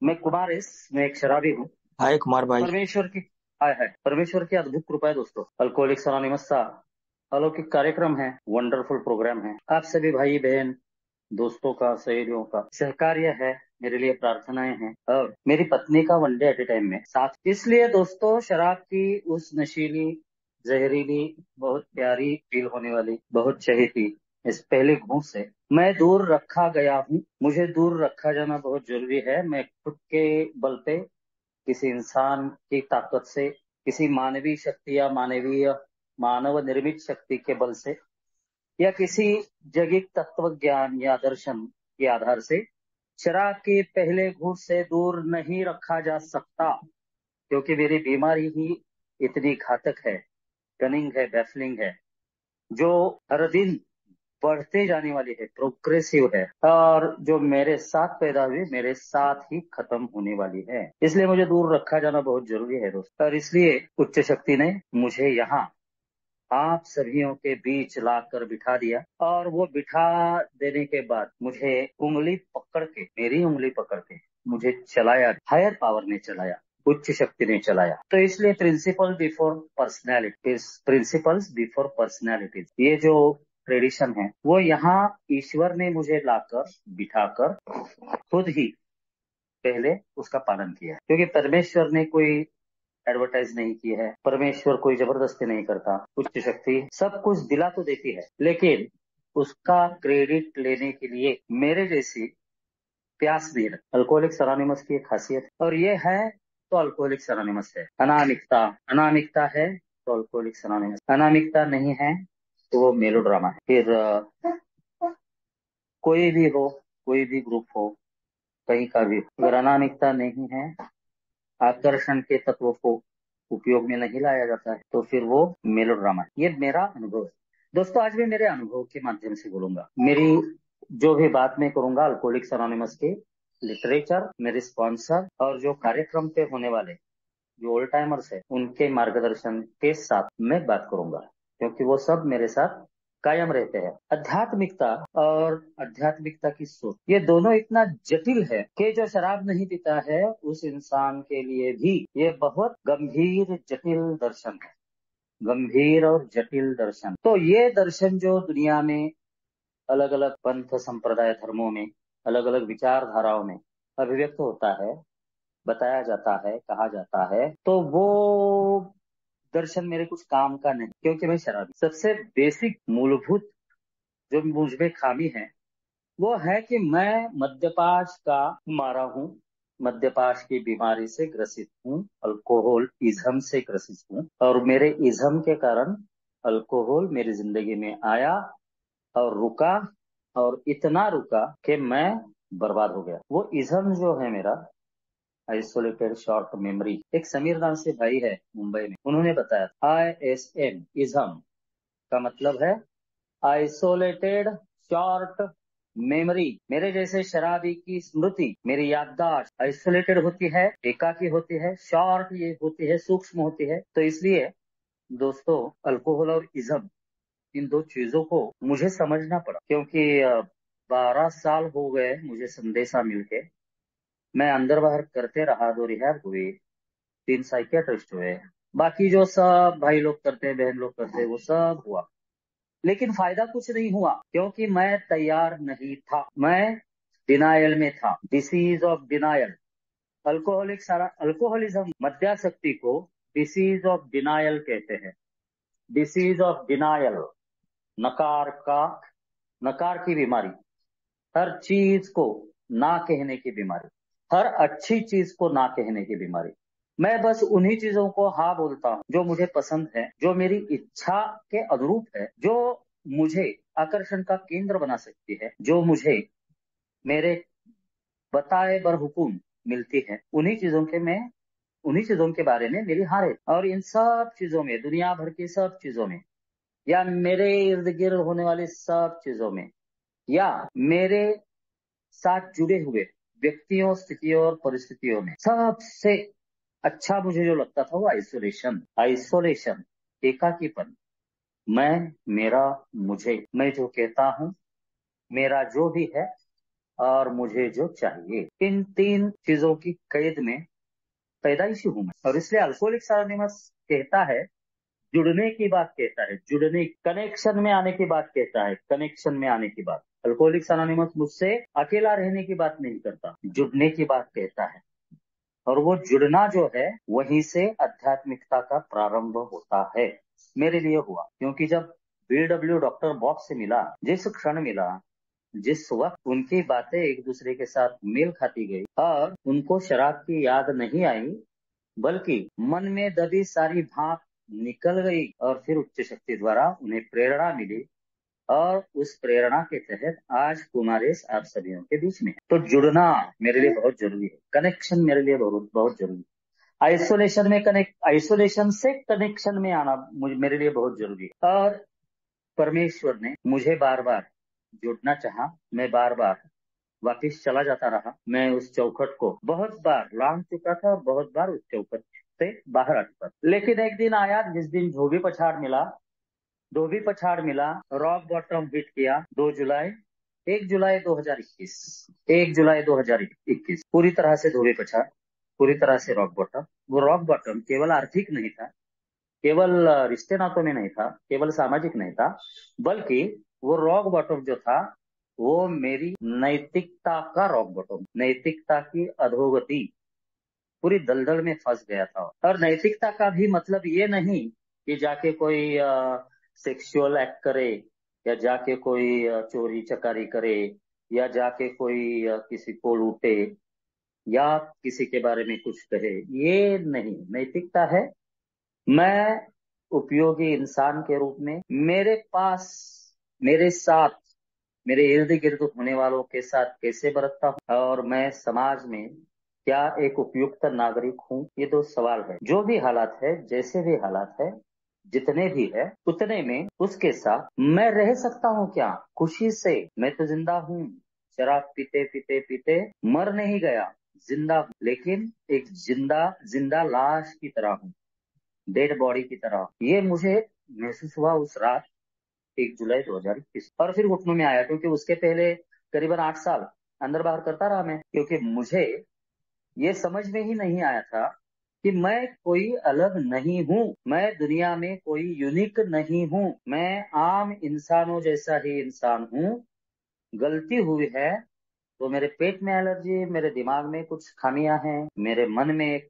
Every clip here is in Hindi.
मैं कुमार एस, मैं एक शराबी हूँ। हाय कुमार भाई। परमेश्वर की आय है, परमेश्वर की अद्भुत कृपा है दोस्तों। अल्कोहलिक्स अनोनिमस का अलौकिक कार्यक्रम है, वंडरफुल प्रोग्राम है। आप सभी भाई बहन दोस्तों का, सहयोगियों का सहकार्य है, मेरे लिए प्रार्थनाएं हैं, और मेरी पत्नी का one day at A time में साथ। इसलिए दोस्तों, शराब की उस नशीली, जहरीली, बहुत प्यारी फील होने वाली, बहुत चहेती इस पहले घूंट से मैं दूर रखा गया हूँ। मुझे दूर रखा जाना बहुत जरूरी है। मैं खुद के बल पे, किसी इंसान की ताकत से, किसी मानवीय शक्ति या मानव निर्मित शक्ति के बल से, या किसी जैविक तत्व ज्ञान या दर्शन के आधार से शराब के पहले घूंट से दूर नहीं रखा जा सकता। क्योंकि मेरी बीमारी ही इतनी घातक है, कनिंग है, बैफलिंग है, जो हर दिन बढ़ते जाने वाली है, प्रोग्रेसिव है, और जो मेरे साथ पैदा हुई मेरे साथ ही खत्म होने वाली है। इसलिए मुझे दूर रखा जाना बहुत जरूरी है दोस्त। और इसलिए उच्च शक्ति ने मुझे यहाँ आप सभियों के बीच लाकर बिठा दिया, और वो बिठा देने के बाद मुझे उंगली पकड़ के, मेरी उंगली पकड़ के मुझे चलाया, हायर पावर ने चलाया, उच्च शक्ति ने चलाया। तो इसलिए प्रिंसिपल्स बिफोर पर्सनैलिटीज, ये जो ट्रेडिशन है, वो यहाँ ईश्वर ने मुझे लाकर बिठाकर खुद ही पहले उसका पालन किया है। क्योंकि परमेश्वर ने कोई एडवर्टाइज नहीं की है, परमेश्वर कोई जबरदस्ती नहीं करता। उच्च शक्ति सब कुछ दिला तो देती है, लेकिन उसका क्रेडिट लेने के लिए मेरे जैसी प्यास नहीं रखती। अल्कोहलिक्स अनोनिमस की एक खासियत है, और ये है तो अल्कोहलिक्स अनोनिमस है। अनामिकता, अनामिकता है तो अल्कोहलिक्स अनोनिमस, अनामिकता नहीं है तो वो मेलोड्रामा है। फिर कोई भी हो, कोई भी ग्रुप हो, कहीं का भी, अगर अनामिकता नहीं है, आकर्षण के तत्वों को उपयोग में नहीं लाया जाता है, तो फिर वो मेलोड्रामा है। ये मेरा अनुभव है दोस्तों। आज मैं मेरे अनुभव के माध्यम से बोलूंगा। मेरी जो भी बात मैं करूंगा, अल्कोहलिक्स अनोनिमस के लिटरेचर, मेरे स्पॉन्सर और जो कार्यक्रम पे होने वाले जो ओल्ड टाइमर्स है, उनके मार्गदर्शन के साथ मैं बात करूंगा, क्योंकि वो सब मेरे साथ कायम रहते हैं। आध्यात्मिकता और आध्यात्मिकता की सोच, ये दोनों इतना जटिल है कि जो शराब नहीं पीता है उस इंसान के लिए भी ये बहुत गंभीर जटिल दर्शन है। गंभीर और जटिल दर्शन। तो ये दर्शन जो दुनिया में अलग अलग पंथ संप्रदाय धर्मों में, अलग अलग विचारधाराओं में अभिव्यक्त होता है, बताया जाता है, कहा जाता है, तो वो दर्शन मेरे कुछ काम का नहीं। क्योंकि मैं शराबी, सबसे बेसिक मूलभूत जो मुझ में खामी है वो है कि मैं मद्यपाश का मारा हूँ, मद्यपाश की बीमारी से ग्रसित हूँ, अल्कोहल इज्म से ग्रसित हूँ, और मेरे इज्म के कारण अल्कोहल मेरी जिंदगी में आया और रुका, और इतना रुका कि मैं बर्बाद हो गया। वो इज्म जो है मेरा, आइसोलेटेड शॉर्ट मेमोरी, एक समीर नाम से भाई है मुंबई में, उन्होंने बताया। ISM इज्म का मतलब है आइसोलेटेड शॉर्ट मेमोरी। मेरे जैसे शराबी की स्मृति, मेरी याददाश्त आइसोलेटेड होती है, एकाकी होती है, शॉर्ट ये होती है, सूक्ष्म होती है। तो इसलिए दोस्तों, अल्कोहल और इज्म, इन दो चीजों को मुझे समझना पड़ा। क्योंकि 12 साल हो गए मुझे संदेशा मिलके, मैं अंदर बाहर करते रहा, 2 रिहैब हुई, 3 साइकियाट्रिस्ट हुए, बाकी जो सब भाई लोग करते हैं, बहन लोग करते हैं, वो सब हुआ, लेकिन फायदा कुछ नहीं हुआ। क्योंकि मैं तैयार नहीं था, मैं डिनायल में था। Disease of denial. अल्कोहलिक सारा अल्कोहलिज्म, मद्यासक्ति को डिसीज ऑफ डिनायल कहते हैं। डिसीज ऑफ डिनायल, नकार का, नकार की बीमारी, हर चीज को ना कहने की बीमारी, हर अच्छी चीज को ना कहने की बीमारी। मैं बस उन्हीं चीजों को हाँ बोलता हूँ जो मुझे पसंद है, जो मेरी इच्छा के अनुरूप है, जो मुझे आकर्षण का केंद्र बना सकती है, जो मुझे मेरे बताए बर हुकुम मिलती है। उन्हीं चीजों के बारे में मेरी हार है। और इन सब चीजों में, दुनिया भर की सब चीजों में, या मेरे इर्द गिर्द होने वाली सब चीजों में, या मेरे साथ जुड़े हुए व्यक्तियों, स्थितियों और परिस्थितियों में, सबसे अच्छा मुझे जो लगता था वो आइसोलेशन। आइसोलेशन, एकाकीपन। मैं, मेरा, मुझे, मैं जो कहता हूँ, मेरा जो भी है, और मुझे जो चाहिए, इन 3 चीजों की कैद में पैदाइशी हूं मैं। और इसलिए अल्कोहलिक्स अनोनिमस कहता है, जुड़ने की बात कहता है, जुड़ने, कनेक्शन में आने की बात कहता है, कनेक्शन में आने की बात। अल्कोहलिक्स अनोनिमस मुझसे अकेला रहने की बात नहीं करता, जुड़ने की बात कहता है। और वो जुड़ना जो है, वहीं से आध्यात्मिकता का प्रारंभ होता है। मेरे लिए हुआ, क्योंकि जब BW डॉक्टर बॉब से मिला, जिस क्षण मिला, जिस वक्त उनकी बातें एक दूसरे के साथ मेल खाती गई और उनको शराब की याद नहीं आई, बल्कि मन में दबी सारी भाप निकल गई और फिर उच्च शक्ति द्वारा उन्हें प्रेरणा मिली, और उस प्रेरणा के तहत आज कुमारेश आप सभी के बीच में है। तो जुड़ना मेरे लिए बहुत जरूरी है, कनेक्शन मेरे लिए बहुत बहुत जरूरी है। आइसोलेशन से कनेक्शन में आना मेरे लिए बहुत जरूरी है। और परमेश्वर ने मुझे बार बार जुड़ना चाहा, मैं बार बार वापिस चला जाता रहा। मैं उस चौखट को बहुत बार लांघ चुका था और बहुत बार उस चौखट से बाहर आ चुका था। लेकिन एक दिन आया जिस दिन धोबी पछाड़ मिला, रॉक बॉटम हिट किया। 1 जुलाई 2021, 1 जुलाई 2021 पूरी तरह से धोबी पछाड़, पूरी तरह से रॉक बॉटम। वो रॉक बॉटम केवल आर्थिक नहीं था, केवल रिश्ते नातों में नहीं था, केवल सामाजिक नहीं था, बल्कि वो रॉक बॉटम जो था, वो मेरी नैतिकता का रॉक बॉटम, नैतिकता की अधोगति, पूरी दलदल में फंस गया था। और नैतिकता का भी मतलब ये नहीं कि जाके कोई सेक्सुअल एक्ट करे, या जाके कोई चोरी चकारी करे, या जाके कोई किसी को लूटे, या किसी के बारे में कुछ कहे। ये नहीं नैतिकता है। मैं उपयोगी इंसान के रूप में मेरे पास, मेरे साथ, मेरे इर्द गिर्द होने वालों के साथ कैसे बरतता हूँ, और मैं समाज में क्या एक उपयुक्त नागरिक हूँ, ये 2 सवाल है। जो भी हालात है, जैसे भी हालात है, जितने भी है, उतने में उसके साथ मैं रह सकता हूँ क्या, खुशी से। मैं तो जिंदा हूँ, शराब पीते पीते पीते मर नहीं गया, जिंदा हूँ, लेकिन एक जिंदा जिंदा लाश की तरह हूँ, डेड बॉडी की तरह। ये मुझे महसूस हुआ उस रात, 1 जुलाई 2021। और फिर घुटनों में आया, क्योंकि उसके पहले करीबन 8 साल अंदर बाहर करता रहा मैं, क्योंकि मुझे ये समझ में ही नहीं आया था कि मैं कोई अलग नहीं हूँ, मैं दुनिया में कोई यूनिक नहीं हूँ, मैं आम इंसानों जैसा ही इंसान हूँ। गलती हुई है तो मेरे पेट में एलर्जी, मेरे दिमाग में कुछ खामियां हैं, मेरे मन में एक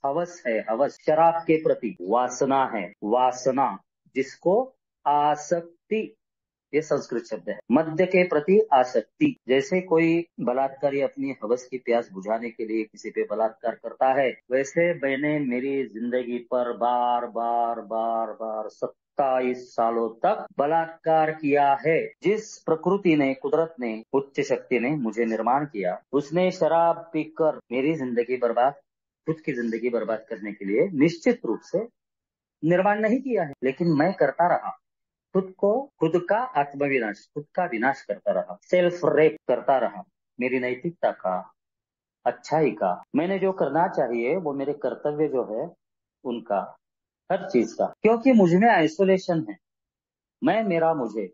हवस है, हवस शराब के प्रति, वासना है, वासना, जिसको आसक्ति, ये संस्कृत शब्द है, मद्य के प्रति आसक्ति। जैसे कोई बलात्कारी अपनी हवस की प्यास बुझाने के लिए किसी पे बलात्कार करता है, वैसे मैंने मेरी जिंदगी पर बार बार बार बार 27 सालों तक बलात्कार किया है। जिस प्रकृति ने, कुदरत ने, उच्च शक्ति ने मुझे निर्माण किया, उसने शराब पीकर मेरी जिंदगी बर्बाद, खुद की जिंदगी बर्बाद करने के लिए निश्चित रूप से निर्माण नहीं किया है, लेकिन मैं करता रहा। खुद का आत्मविनाश, खुद का विनाश करता रहा, सेल्फ रेप करता रहा, मेरी नैतिकता का, अच्छाई का, मैंने जो करना चाहिए, वो मेरे कर्तव्य जो है उनका, हर चीज का। क्योंकि मुझ में आइसोलेशन है, मैं, मेरा, मुझे,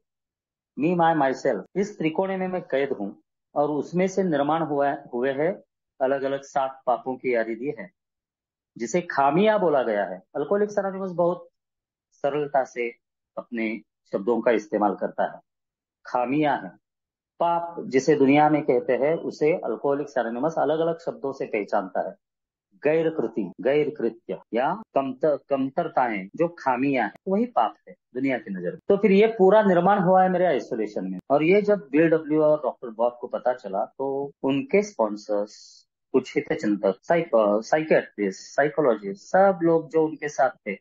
मी, माई, माई सेल्फ, इस त्रिकोण में मैं कैद हूँ। और उसमें से निर्माण हुए है अलग अलग 7 पापों की यादी है, जिसे खामियां बोला गया है। अल्कोहलिक्स एनोनिमस बहुत सरलता से अपने शब्दों का इस्तेमाल करता है। खामियां हैं, पाप जिसे दुनिया में कहते हैं, उसे अल्कोहलिक्स एनोनिमस अलग अलग शब्दों से पहचानता है। गैर कृति, गैर कृत्य, या कमतरताएं, जो खामियां हैं, वही पाप है दुनिया की नजर में। तो फिर ये पूरा निर्माण हुआ है मेरे आइसोलेशन में। और ये जब BW और डॉक्टर बॉब को पता चला, तो उनके स्पॉन्सर्स, कुछ हितचिंतक, साइकियाट्रिस्ट, साइकोलॉजिस्ट, सब लोग जो उनके साथ थे,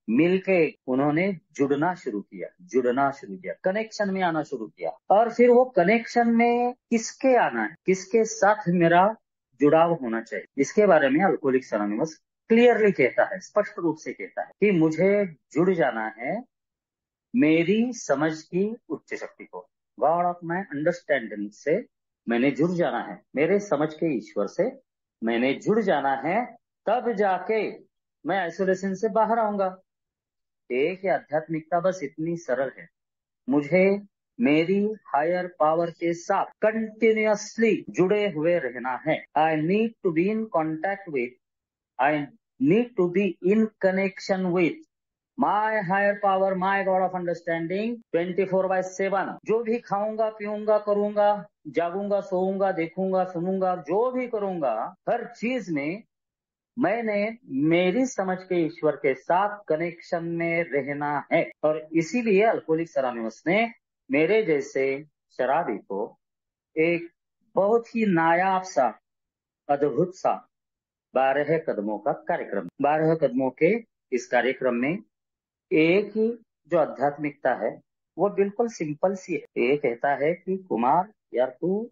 मिलके उन्होंने जुड़ना शुरू किया, कनेक्शन में आना शुरू किया। और फिर वो कनेक्शन में किसके आना है, किसके साथ मेरा जुड़ाव होना चाहिए, इसके बारे में अल्कोहलिक्स एनोनिमस क्लियरली कहता है, स्पष्ट रूप से कहता है कि मुझे जुड़ जाना है मेरी समझ की उच्च शक्ति को, गॉड ऑफ माई अंडरस्टैंडिंग से मैंने जुड़ जाना है, मेरे समझ के ईश्वर से मैंने जुड़ जाना है, तब जाके मैं आइसोलेशन से बाहर आऊंगा। एक आध्यात्मिकता बस इतनी सरल है। मुझे मेरी हायर पावर के साथ कंटिन्यूअसली जुड़े हुए रहना है। I need to be in contact with, I need to be in connection with my higher power, my God of understanding 24/7। जो भी खाऊंगा, पीऊंगा, करूंगा, जागूंगा, सोऊंगा, देखूंगा, सुनूंगा, जो भी करूंगा, हर चीज में मैंने मेरी समझ के ईश्वर के साथ कनेक्शन में रहना है। और इसीलिए अल्कोहलिक्स अनोनिमस ने मेरे जैसे शराबी को एक बहुत ही नायाब सा, अद्भुत सा 12 कदमों का कार्यक्रम, 12 कदमों के इस कार्यक्रम में एक ही जो आध्यात्मिकता है वो बिल्कुल सिंपल सी है। ये कहता है कि कुमार यार, तू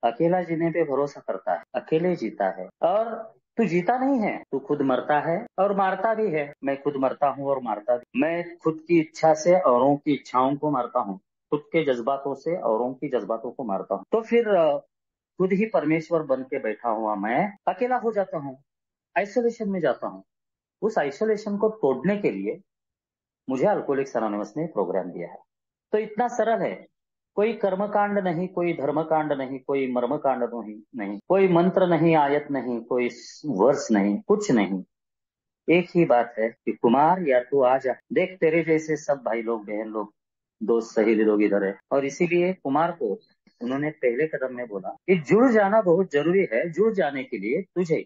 अकेला जीने पे भरोसा करता है, अकेले जीता है, और तू जीता नहीं है, तू खुद मरता है और मारता भी है। मैं खुद मरता हूँ और मारता भी। मैं खुद की इच्छा से औरों की इच्छाओं को मारता हूँ, खुद के जज्बातों से औरों की जज्बातों को मारता हूँ। तो फिर खुद ही परमेश्वर बन के बैठा हुआ मैं अकेला हो जाता हूँ, आइसोलेशन में जाता हूँ। उस आइसोलेशन को तोड़ने के लिए मुझे अल्कोहलिक्स अनोनिमस ने प्रोग्राम दिया है। तो इतना सरल है, कोई कर्मकांड नहीं, कोई धर्मकांड नहीं, कोई मर्मकांड नहीं, कोई मंत्र नहीं, आयत नहीं, कोई वर्ष नहीं, कुछ नहीं। एक ही बात है कि कुमार यार तू आ जा, देख तेरे जैसे सब भाई लोग, बहन लोग, दोस्त, सहेली लोग इधर है। और इसीलिए कुमार को उन्होंने पहले कदम में बोला कि जुड़ जाना बहुत जरूरी है। जुड़ जाने के लिए तुझे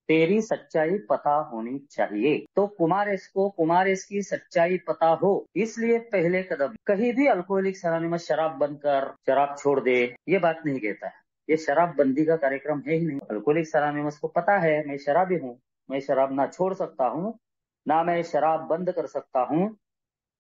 तेरी सच्चाई पता होनी चाहिए। तो कुमार एस की सच्चाई पता हो, इसलिए पहले कदम। कहीं भी अल्कोहलिक्स अनोनिमस शराब बंद कर, शराब छोड़ दे, ये बात नहीं कहता है। ये शराब बंदी का कार्यक्रम है ही नहीं। अल्कोहलिक्स अनोनिमस को पता है मैं शराबी हूँ, मैं शराब ना छोड़ सकता हूँ, ना मैं शराब बंद कर सकता हूँ।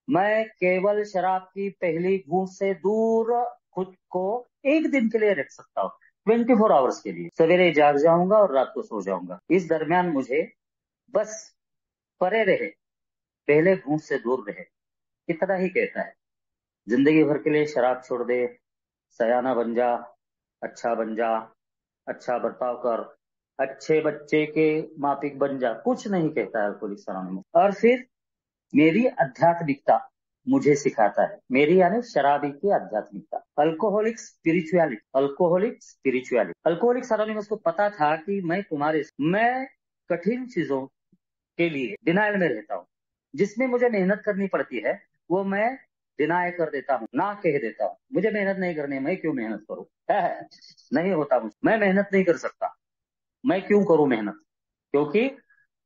मैं केवल शराब की पहली घूंट से दूर खुद को एक दिन के लिए रख सकता हूँ, 24 आवर्स के लिए। सवेरे जाग जाऊंगा और रात को सो जाऊंगा। इस दरमियान मुझे बस परे रहे, पहले घूंट से दूर रहे, इतना ही कहता है। जिंदगी भर के लिए शराब छोड़ दे, सयाना बन जा, अच्छा बन जा, अच्छा बर्ताव कर, अच्छे बच्चे के मापिक बन जा, कुछ नहीं कहता है अल्कोहलिक्स अनोनिमस। और फिर मेरी आध्यात्मिकता मुझे सिखाता है, मेरी यानी शराबी की आध्यात्मिकता, अल्कोहलिक स्पिरिचुअलिटी, अल्कोहलिक्स अनोनिमस को पता था कि मैं कठिन चीजों के लिए डिनायल में रहता हूँ। जिसमें मुझे मेहनत करनी पड़ती है वो मैं डिनाय कर देता हूँ, ना कह देता हूँ। मुझे मेहनत नहीं करनी, मैं क्यों मेहनत करूँ, है? नहीं होता मुझे, मैं मेहनत नहीं कर सकता, मैं क्यों करूं मेहनत, क्योंकि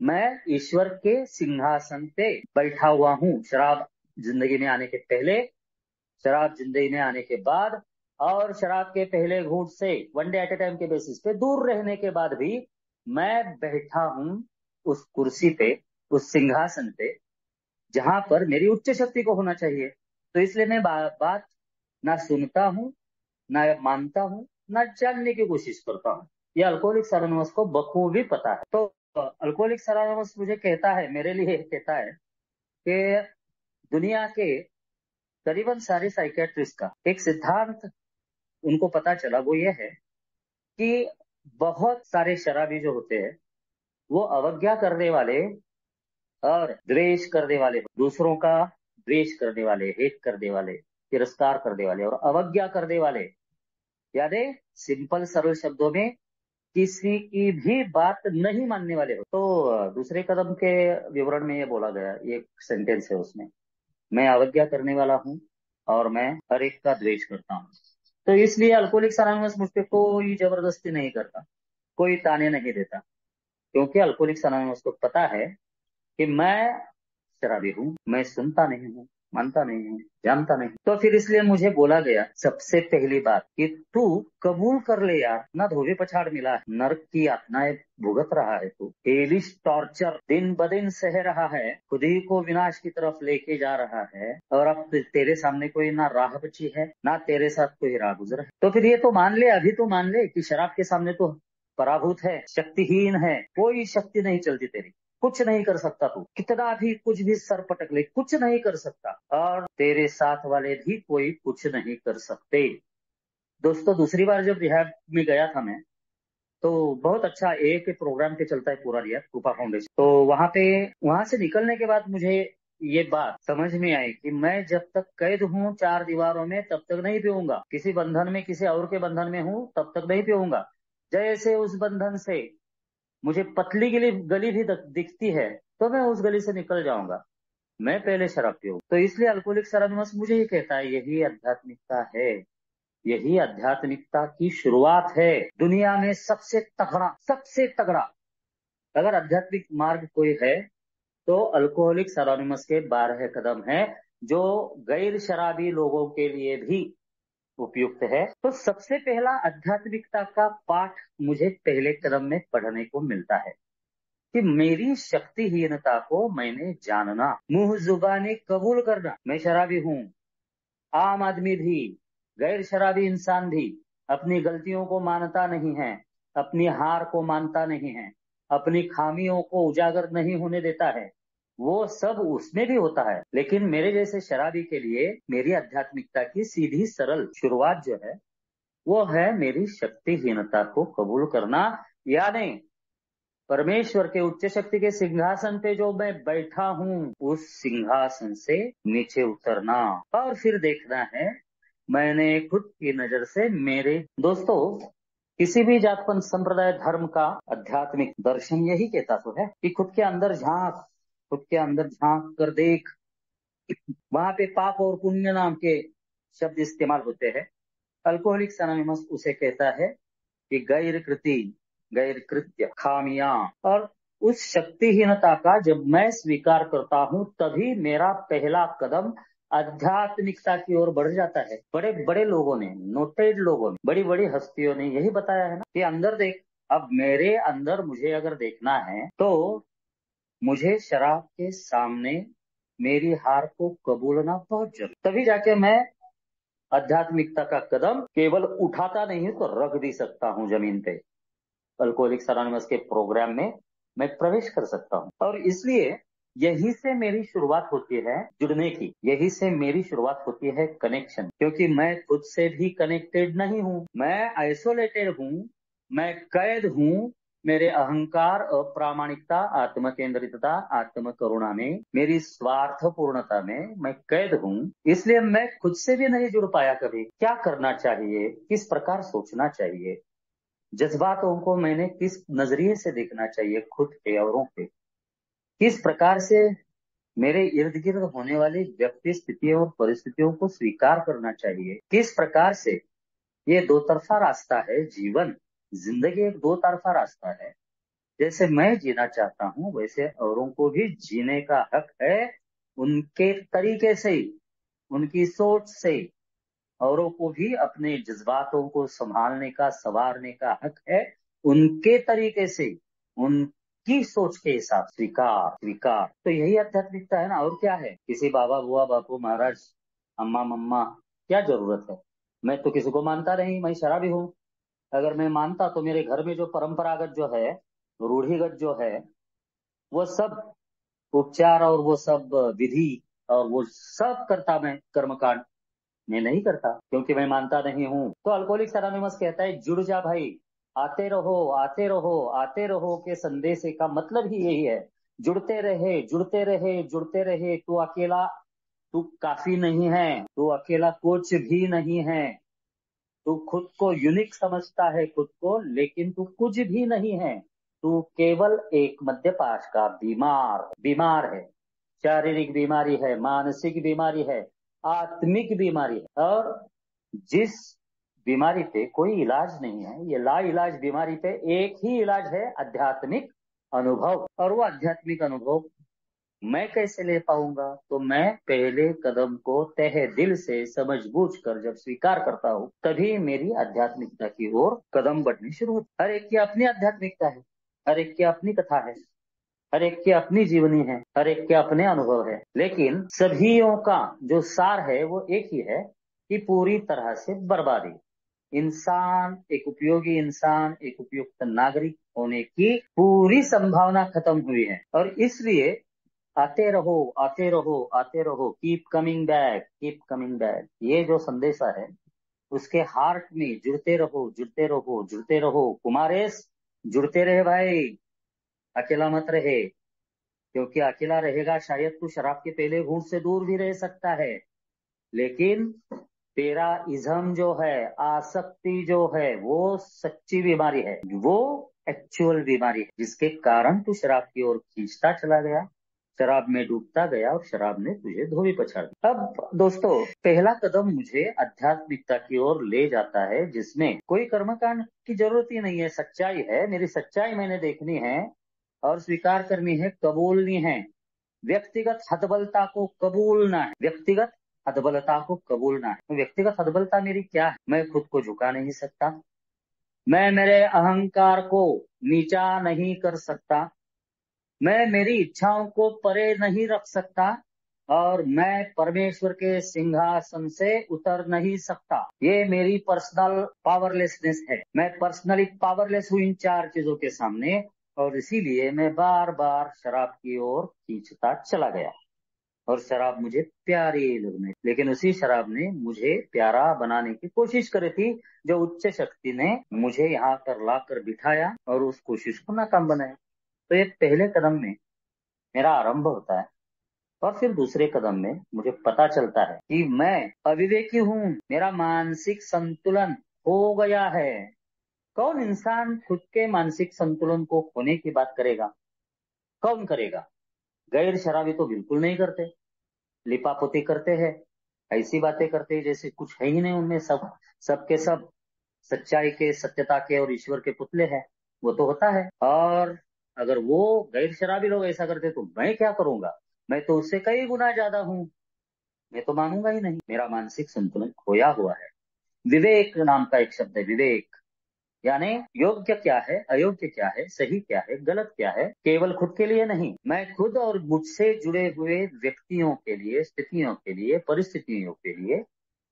मैं ईश्वर के सिंहासन पे बैठा हुआ हूँ। शराब जिंदगी में आने के पहले, शराब जिंदगी में आने के बाद, और शराब के पहले घूंट से one day at A time के बेसिस पे दूर रहने के बाद भी मैं बैठा हूँ उस कुर्सी पे, उस सिंहासन पे, जहां पर मेरी उच्च शक्ति को होना चाहिए। तो इसलिए मैं बात ना सुनता हूँ, ना मानता हूँ, ना जानने की कोशिश करता हूँ। ये अल्कोहलिक्स अनोनिमस को बखूबी पता है। तो अल्कोहलिक्स अनोनिमस मुझे कहता है, मेरे लिए कहता है कि दुनिया के करीबन सारे साइकेट्रिस्ट का एक सिद्धांत उनको पता चला, वो ये है कि बहुत सारे शराबी जो होते हैं वो अवज्ञा करने वाले और द्वेष करने वाले, दूसरों का द्वेष करने वाले, हेट करने वाले, तिरस्कार करने वाले और अवज्ञा करने वाले, यानी सिंपल सरल शब्दों में किसी की भी बात नहीं मानने वाले हो। तो दूसरे कदम के विवरण में ये बोला गया, ये सेंटेंस है उसमें, मैं अवज्ञा करने वाला हूँ और मैं हर एक का द्वेष करता हूँ। तो इसलिए अल्कोहलिक्स अनोनिमस मुझ पे कोई जबरदस्ती नहीं करता, कोई ताने नहीं देता, क्योंकि अल्कोहलिक्स अनोनिमस को पता है कि मैं शराबी हूँ, मैं सुनता नहीं हूँ, मानता नहीं हूँ, जानता नहीं। तो फिर इसलिए मुझे बोला गया सबसे पहली बात कि तू कबूल कर ले यार, ना धोबी पछाड़ मिला है, नर्क की यातनाएं भुगत रहा है तू, हेलिश टॉर्चर दिन ब दिन सह रहा है, खुद ही को विनाश की तरफ लेके जा रहा है, और अब तेरे सामने कोई ना राह बची है, ना तेरे साथ कोई राह गुजरा है। तो फिर ये तो मान ले, अभी तो मान ले कि शराब के सामने तो पराभूत है, शक्तिहीन है, कोई शक्ति नहीं चलती तेरी, कुछ नहीं कर सकता तू, कितना भी कुछ भी सर पटक ले, कुछ नहीं कर सकता, और तेरे साथ वाले भी कोई कुछ नहीं कर सकते। दोस्तों, दूसरी बार जब रिहैब में गया था मैं, तो बहुत अच्छा एक प्रोग्राम पे चलता है पूरा रिहैब, कृपा फाउंडेशन। तो वहां से निकलने के बाद मुझे ये बात समझ में आई कि मैं जब तक कैद हूँ चार दीवारों में तब तक नहीं पीऊंगा, किसी बंधन में, किसी और के बंधन में हूँ तब तक नहीं पीऊंगा। जैसे उस बंधन से मुझे पतली गली गली भी दिखती है तो मैं उस गली से निकल जाऊंगा, मैं पहले शराब पीऊँ। तो इसलिए अल्कोहलिक्स अनोनिमस मुझे ये कहता है यही आध्यात्मिकता है, यही आध्यात्मिकता की शुरुआत है। दुनिया में सबसे तगड़ा अगर आध्यात्मिक मार्ग कोई है तो अल्कोहलिक्स अनोनिमस के 12 कदम है, जो गैर शराबी लोगों के लिए भी उपयुक्त है। तो सबसे पहला आध्यात्मिकता का पाठ मुझे पहले कदम में पढ़ने को मिलता है कि मेरी शक्तिहीनता को मैंने जानना, मुंह जुबानी कबूल करना। मैं शराबी हूँ, आम आदमी भी, गैर शराबी इंसान भी अपनी गलतियों को मानता नहीं है, अपनी हार को मानता नहीं है, अपनी खामियों को उजागर नहीं होने देता है। वो सब उसमें भी होता है, लेकिन मेरे जैसे शराबी के लिए मेरी आध्यात्मिकता की सीधी सरल शुरुआत जो है वो है मेरी शक्तिहीनता को कबूल करना, यानी परमेश्वर के उच्च शक्ति के सिंहासन पे जो मैं बैठा हूँ उस सिंहासन से नीचे उतरना और फिर देखना है मैंने खुद की नजर से मेरे दोस्तों किसी भी जात पंथ संप्रदाय धर्म का आध्यात्मिक दर्शन यही कहता तो है कि खुद के अंदर झांक, खुद के अंदर झांक कर देख। वहां पे पाप और पुण्य नाम के शब्द इस्तेमाल होते हैं। अल्कोहलिक्स अनोनिमस उसे कहता है कि गैर कृत्य खामियां और उस शक्तिहीनता का जब मैं स्वीकार करता हूं तभी मेरा पहला कदम आध्यात्मिकता की ओर बढ़ जाता है। बड़े बड़े लोगों ने, नोटेड लोगों ने, बड़ी बड़ी हस्तियों ने यही बताया है ना कि अंदर देख। अब मेरे अंदर मुझे अगर देखना है तो मुझे शराब के सामने मेरी हार को कबूलना बहुत जरूरी, तभी जाके मैं आध्यात्मिकता का कदम केवल उठाता नहीं तो रख भी सकता हूँ जमीन पे। अल्कोहलिक्स अनोनिमस के प्रोग्राम में मैं प्रवेश कर सकता हूँ और इसलिए यहीं से मेरी शुरुआत होती है जुड़ने की, यहीं से मेरी शुरुआत होती है कनेक्शन। क्योंकि मैं खुद से भी कनेक्टेड नहीं हूँ, मैं आइसोलेटेड हूँ, मैं कैद हूँ मेरे अहंकार, अप्रामाणिकता, आत्म केंद्रितता, आत्म करुणा में, मेरी स्वार्थपूर्णता में मैं कैद हूँ। इसलिए मैं खुद से भी नहीं जुड़ पाया कभी। क्या करना चाहिए, किस प्रकार सोचना चाहिए, जज्बातों को मैंने किस नजरिए से देखना चाहिए, खुद के औरों के, किस प्रकार से मेरे इर्द गिर्द होने वाली व्यक्ति स्थितियों और परिस्थितियों को स्वीकार करना चाहिए, किस प्रकार से ये दो तरफा रास्ता है जीवन, जिंदगी एक दो तरफा रास्ता है। जैसे मैं जीना चाहता हूँ वैसे औरों को भी जीने का हक है, उनके तरीके से, उनकी सोच से औरों को भी अपने जज्बातों को संभालने का, संवारने का हक है, उनके तरीके से, उनकी सोच के हिसाब। स्वीकार स्वीकार, तो यही आध्यात्मिकता है ना, और क्या है। किसी बाबा बुआ बापू महाराज अम्मा मम्मा क्या जरूरत है। मैं तो किसी को मानता नहीं, मैं शराबी हूँ। अगर मैं मानता तो मेरे घर में जो परंपरागत जो है, रूढ़िगत जो है, वो सब उपचार और वो सब विधि और वो सब करता मैं कर्मकांड। मैं नहीं करता क्योंकि मैं मानता नहीं हूँ। तो अल्कोहलिक्स अनोनिमस कहता है जुड़ जा भाई, आते रहो आते रहो आते रहो के संदेश का मतलब ही यही है। जुड़ते रहे जुड़ते रहे जुड़ते रहे, तू अकेला, तू काफी नहीं है, तू अकेला कुछ भी नहीं है। तू खुद को यूनिक समझता है खुद को, लेकिन तू कुछ भी नहीं है। तू केवल एक मध्यपाश का बीमार है। शारीरिक बीमारी है, मानसिक बीमारी है, आत्मिक बीमारी है। और जिस बीमारी पे कोई इलाज नहीं है, ये ला इलाज बीमारी पे एक ही इलाज है, आध्यात्मिक अनुभव। और वो आध्यात्मिक अनुभव मैं कैसे ले पाऊंगा, तो मैं पहले कदम को तहे दिल से समझ बूझ कर जब स्वीकार करता हूँ तभी मेरी आध्यात्मिकता की ओर कदम बढ़ने शुरू होते। हर एक की अपनी आध्यात्मिकता है, हर एक की अपनी कथा है, हर एक की अपनी जीवनी है, हर एक के अपने अनुभव है, लेकिन सभीयों का जो सार है वो एक ही है कि पूरी तरह से बर्बादी। इंसान, एक उपयोगी इंसान, एक उपयुक्त नागरिक होने की पूरी संभावना खत्म हुई है। और इसलिए आते रहो आते रहो आते रहो, कीप कमिंग बैक, ये जो संदेशा है उसके हार्ट में जुड़ते रहो जुड़ते रहो जुड़ते रहो। कुमारेश जुड़ते रहे भाई, अकेला मत रहे। क्योंकि अकेला रहेगा शायद तू शराब के पहले घूंट से दूर भी रह सकता है, लेकिन तेरा इज्म जो है, आसक्ति जो है, वो सच्ची बीमारी है, वो एक्चुअल बीमारी है, जिसके कारण तू शराब की ओर खींचता चला गया, शराब में डूबता गया और शराब ने तुझे धोबी पछाड़ दी। अब दोस्तों, पहला कदम मुझे आध्यात्मिकता की ओर ले जाता है, जिसमें कोई कर्मकांड की जरूरत ही नहीं है। सच्चाई है, मेरी सच्चाई मैंने देखनी है और स्वीकार करनी है, कबूलनी है। व्यक्तिगत हतबलता को कबूलना है, व्यक्तिगत हतबलता को कबूलना है। तो व्यक्तिगत हतबलता मेरी क्या है? मैं खुद को झुका नहीं सकता, मैं मेरे अहंकार को नीचा नहीं कर सकता, मैं मेरी इच्छाओं को परे नहीं रख सकता, और मैं परमेश्वर के सिंहासन से उतर नहीं सकता। ये मेरी पर्सनल पावरलेसनेस है। मैं पर्सनली पावरलेस हूं इन चार चीजों के सामने, और इसीलिए मैं बार बार शराब की ओर खींचता चला गया और शराब मुझे प्यारी लगने, लेकिन उसी शराब ने मुझे प्यारा बनाने की कोशिश करी थी, जो उच्च शक्ति ने मुझे यहाँ पर लाकर बिठाया और उस कोशिश को नाकाम बनाया। तो ये पहले कदम में मेरा आरंभ होता है, और फिर दूसरे कदम में मुझे पता चलता है कि मैं अविवेकी हूँ, मेरा मानसिक संतुलन खो गया है। कौन इंसान खुद के मानसिक संतुलन को खोने की बात करेगा? कौन करेगा? गैर शराबी तो बिल्कुल नहीं करते, लिपापोती करते हैं, ऐसी बातें करते हैं जैसे कुछ है ही नहीं उनमें। सबके सब सच्चाई के, सत्यता के और ईश्वर के पुतले हैं, वो तो होता है। और अगर वो गैर शराबी लोग ऐसा करते तो मैं क्या करूंगा? मैं तो उससे कई गुना ज्यादा हूँ, मैं तो मानूंगा ही नहीं। मेरा मानसिक संतुलन खोया हुआ है। विवेक नाम का एक शब्द है, विवेक, यानी योग्य क्या है, अयोग्य क्या है, सही क्या है, गलत क्या है, केवल खुद के लिए नहीं, मैं खुद और मुझसे जुड़े हुए व्यक्तियों के लिए, स्थितियों के लिए, परिस्थितियों के लिए,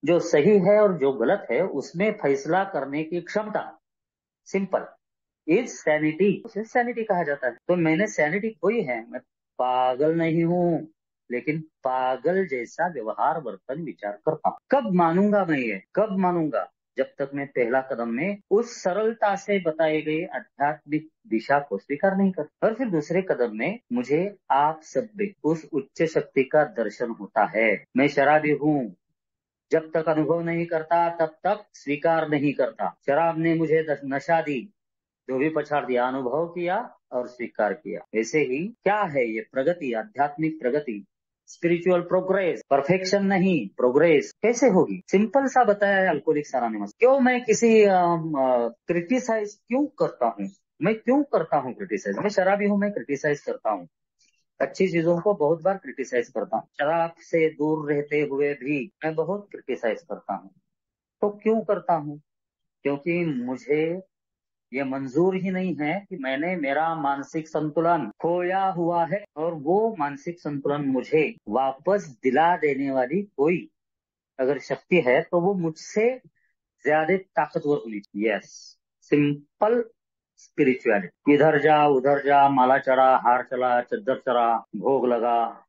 जो सही है और जो गलत है उसमें फैसला करने की क्षमता, सिंपल इज सैनिटी, उसे सैनिटी कहा जाता है। तो मैंने सैनिटी खोई है। मैं पागल नहीं हूँ, लेकिन पागल जैसा व्यवहार, वर्तन, विचार करता हूँ। कब मानूंगा मैं ये? कब मानूंगा? जब तक मैं पहला कदम में उस सरलता से बताई गई आध्यात्मिक दिशा को स्वीकार नहीं करता। और फिर दूसरे कदम में मुझे आप सब में उस उच्च शक्ति का दर्शन होता है। मैं शराबी हूँ, जब तक अनुभव नहीं करता तब तक स्वीकार नहीं करता। शराब ने मुझे नशा दी, जो भी पछाड़ दिया, अनुभव किया और स्वीकार किया। ऐसे ही क्या है ये प्रगति, आध्यात्मिक प्रगति, स्पिरिचुअल प्रोग्रेस? परफेक्शन नहीं, प्रोग्रेस कैसे होगी? सिंपल सा बताया है अल्कोहलिक्स अनोनिमस। क्यों मैं किसी क्रिटिसाइज क्यों करता हूँ? मैं क्यों करता हूँ क्रिटिसाइज? मैं शराबी हूँ, मैं क्रिटिसाइज करता हूँ, अच्छी चीजों को बहुत बार क्रिटिसाइज करता हूँ। शराब से दूर रहते हुए भी मैं बहुत क्रिटिसाइज करता हूँ। तो क्यों करता हूँ? क्योंकि मुझे ये मंजूर ही नहीं है कि मैंने मेरा मानसिक संतुलन खोया हुआ है, और वो मानसिक संतुलन मुझे वापस दिला देने वाली कोई अगर शक्ति है तो वो मुझसे ज्यादा ताकतवर होनी चाहिए। Yes, simple spirituality. इधर जा उधर जा, माला चढ़ा, हार चला, चद्दर चढ़ा, भोग लगा,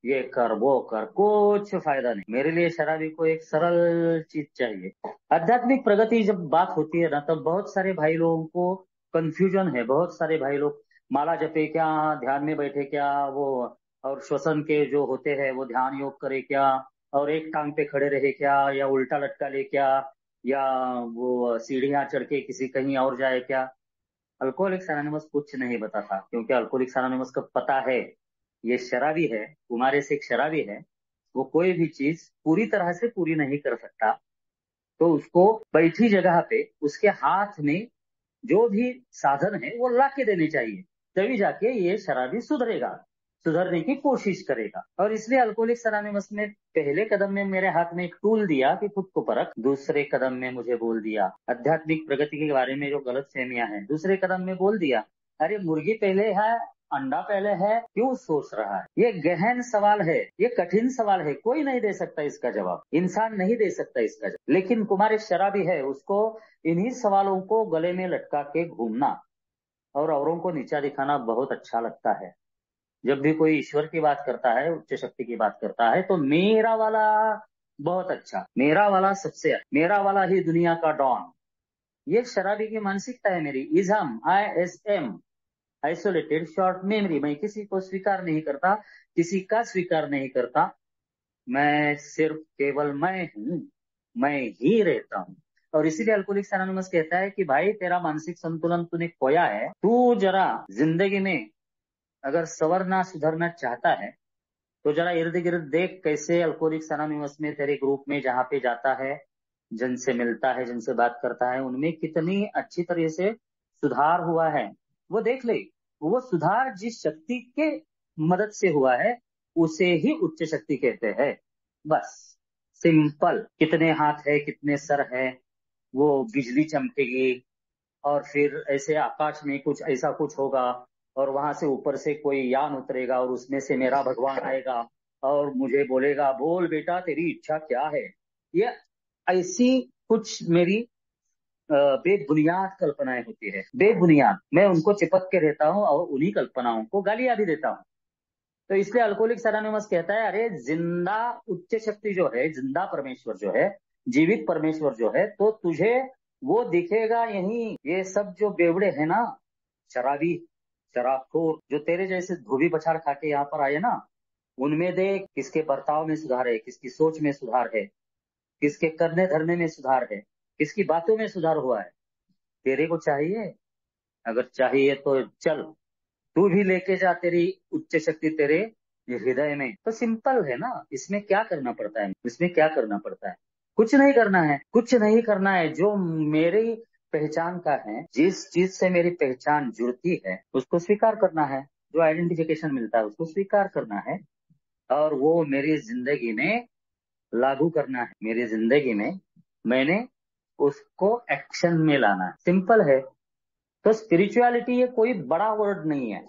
ये कर वो कर, कुछ फायदा नहीं। मेरे लिए शराबी को एक सरल चीज चाहिए। आध्यात्मिक प्रगति जब बात होती है ना, तब बहुत सारे भाई लोगों को कंफ्यूजन है। बहुत सारे भाई लोग माला जपे क्या, ध्यान में बैठे क्या, वो और श्वसन के जो होते हैं वो ध्यान योग करे क्या, और एक टांग पे खड़े रहे क्या, या उल्टा लटका ले क्या, या वो सीढ़ियां चढ़ के किसी कहीं और जाए क्या। अल्कोहलिक्स एनोनिमस कुछ नहीं बताता, क्योंकि अल्कोहलिक्स एनोनिमस को पता है ये शराबी है, तुम्हारे से एक शराबी है, वो कोई भी चीज पूरी तरह से पूरी नहीं कर सकता। तो उसको बैठी जगह पे उसके हाथ में जो भी साधन है वो ला के देने चाहिए, तभी जाके ये शराबी सुधरेगा, सुधरने की कोशिश करेगा। और इसलिए अल्कोहलिक्स एनोनिमस में पहले कदम में मेरे हाथ में एक टूल दिया कि खुद को परख, दूसरे कदम में मुझे बोल दिया आध्यात्मिक प्रगति के बारे में जो गलत फहमियां हैं, दूसरे कदम में बोल दिया अरे मुर्गी पहले है, अंडा पहले है, क्यों सोच रहा है? ये गहन सवाल है, ये कठिन सवाल है, कोई नहीं दे सकता इसका जवाब, इंसान नहीं दे सकता इसका जवाब। लेकिन कुमार एक शराबी है, उसको इन्हीं सवालों को गले में लटका के घूमना और औरों को नीचा दिखाना बहुत अच्छा लगता है। जब भी कोई ईश्वर की बात करता है, उच्च शक्ति की बात करता है, तो मेरा वाला बहुत अच्छा, मेरा वाला सबसे अच्छा, मेरा वाला ही दुनिया का डॉन। ये शराबी की मानसिकता है मेरी, ism, ISM। Isolated, short memory. मैं किसी को स्वीकार नहीं करता, किसी का स्वीकार नहीं करता। मैं सिर्फ केवल मैं हूँ, मैं ही रहता हूँ। और इसीलिए अल्कोहलिक्स एनोनिमस कहता है कि भाई तेरा मानसिक संतुलन तूने खोया है, तू जरा जिंदगी में अगर संवरना सुधरना चाहता है तो जरा इर्द गिर्द देख कैसे अल्कोहलिक्स एनोनिमस में तेरे ग्रुप में जहाँ पे जाता है, जिनसे मिलता है, जिनसे बात करता है, उनमें कितनी अच्छी तरह से सुधार हुआ है वो देख ले। वो सुधार जिस शक्ति के मदद से हुआ है उसे ही उच्च शक्ति कहते हैं। बस सिंपल। कितने हाथ है, कितने सर है, वो बिजली चमकेगी और फिर ऐसे आकाश में कुछ ऐसा कुछ होगा और वहां से ऊपर से कोई यान उतरेगा और उसमें से मेरा भगवान आएगा और मुझे बोलेगा बोल बेटा तेरी इच्छा क्या है। ये ऐसी कुछ मेरी बेबुनियाद कल्पनाएं होती है, बेबुनियाद। मैं उनको चिपक के रहता हूँ और उन्हीं कल्पनाओं को गालियां भी देता हूँ। तो इसलिए अल्कोहलिक्स एनोनिमस कहता है अरे जिंदा उच्च शक्ति जो है, जिंदा परमेश्वर जो है, जीवित परमेश्वर जो है, तो तुझे वो दिखेगा यहीं। ये सब जो बेवड़े हैं ना, शराबी, शराबखोर, जो तेरे जैसे धोबी पछाड़ खा के यहाँ पर आए ना, उनमें देख किसके बर्ताव में सुधार है, किसकी सोच में सुधार है, किसके करने धरने में सुधार है, किसकी बातों में सुधार हुआ है। तेरे को चाहिए? अगर चाहिए तो चल, तू भी लेके जा तेरी उच्च शक्ति तेरे हृदय में। तो सिंपल है ना, इसमें क्या करना पड़ता है, इसमें क्या करना पड़ता है? कुछ नहीं करना है, कुछ नहीं करना है। जो मेरी पहचान का है, जिस चीज से मेरी पहचान जुड़ती है उसको स्वीकार करना है, जो आइडेंटिफिकेशन मिलता है उसको स्वीकार करना है और वो मेरी जिंदगी में लागू करना है। मेरी जिंदगी में मैंने उसको एक्शन में लाना है। सिंपल है। तो स्पिरिचुअलिटी ये कोई बड़ा वर्ड नहीं है।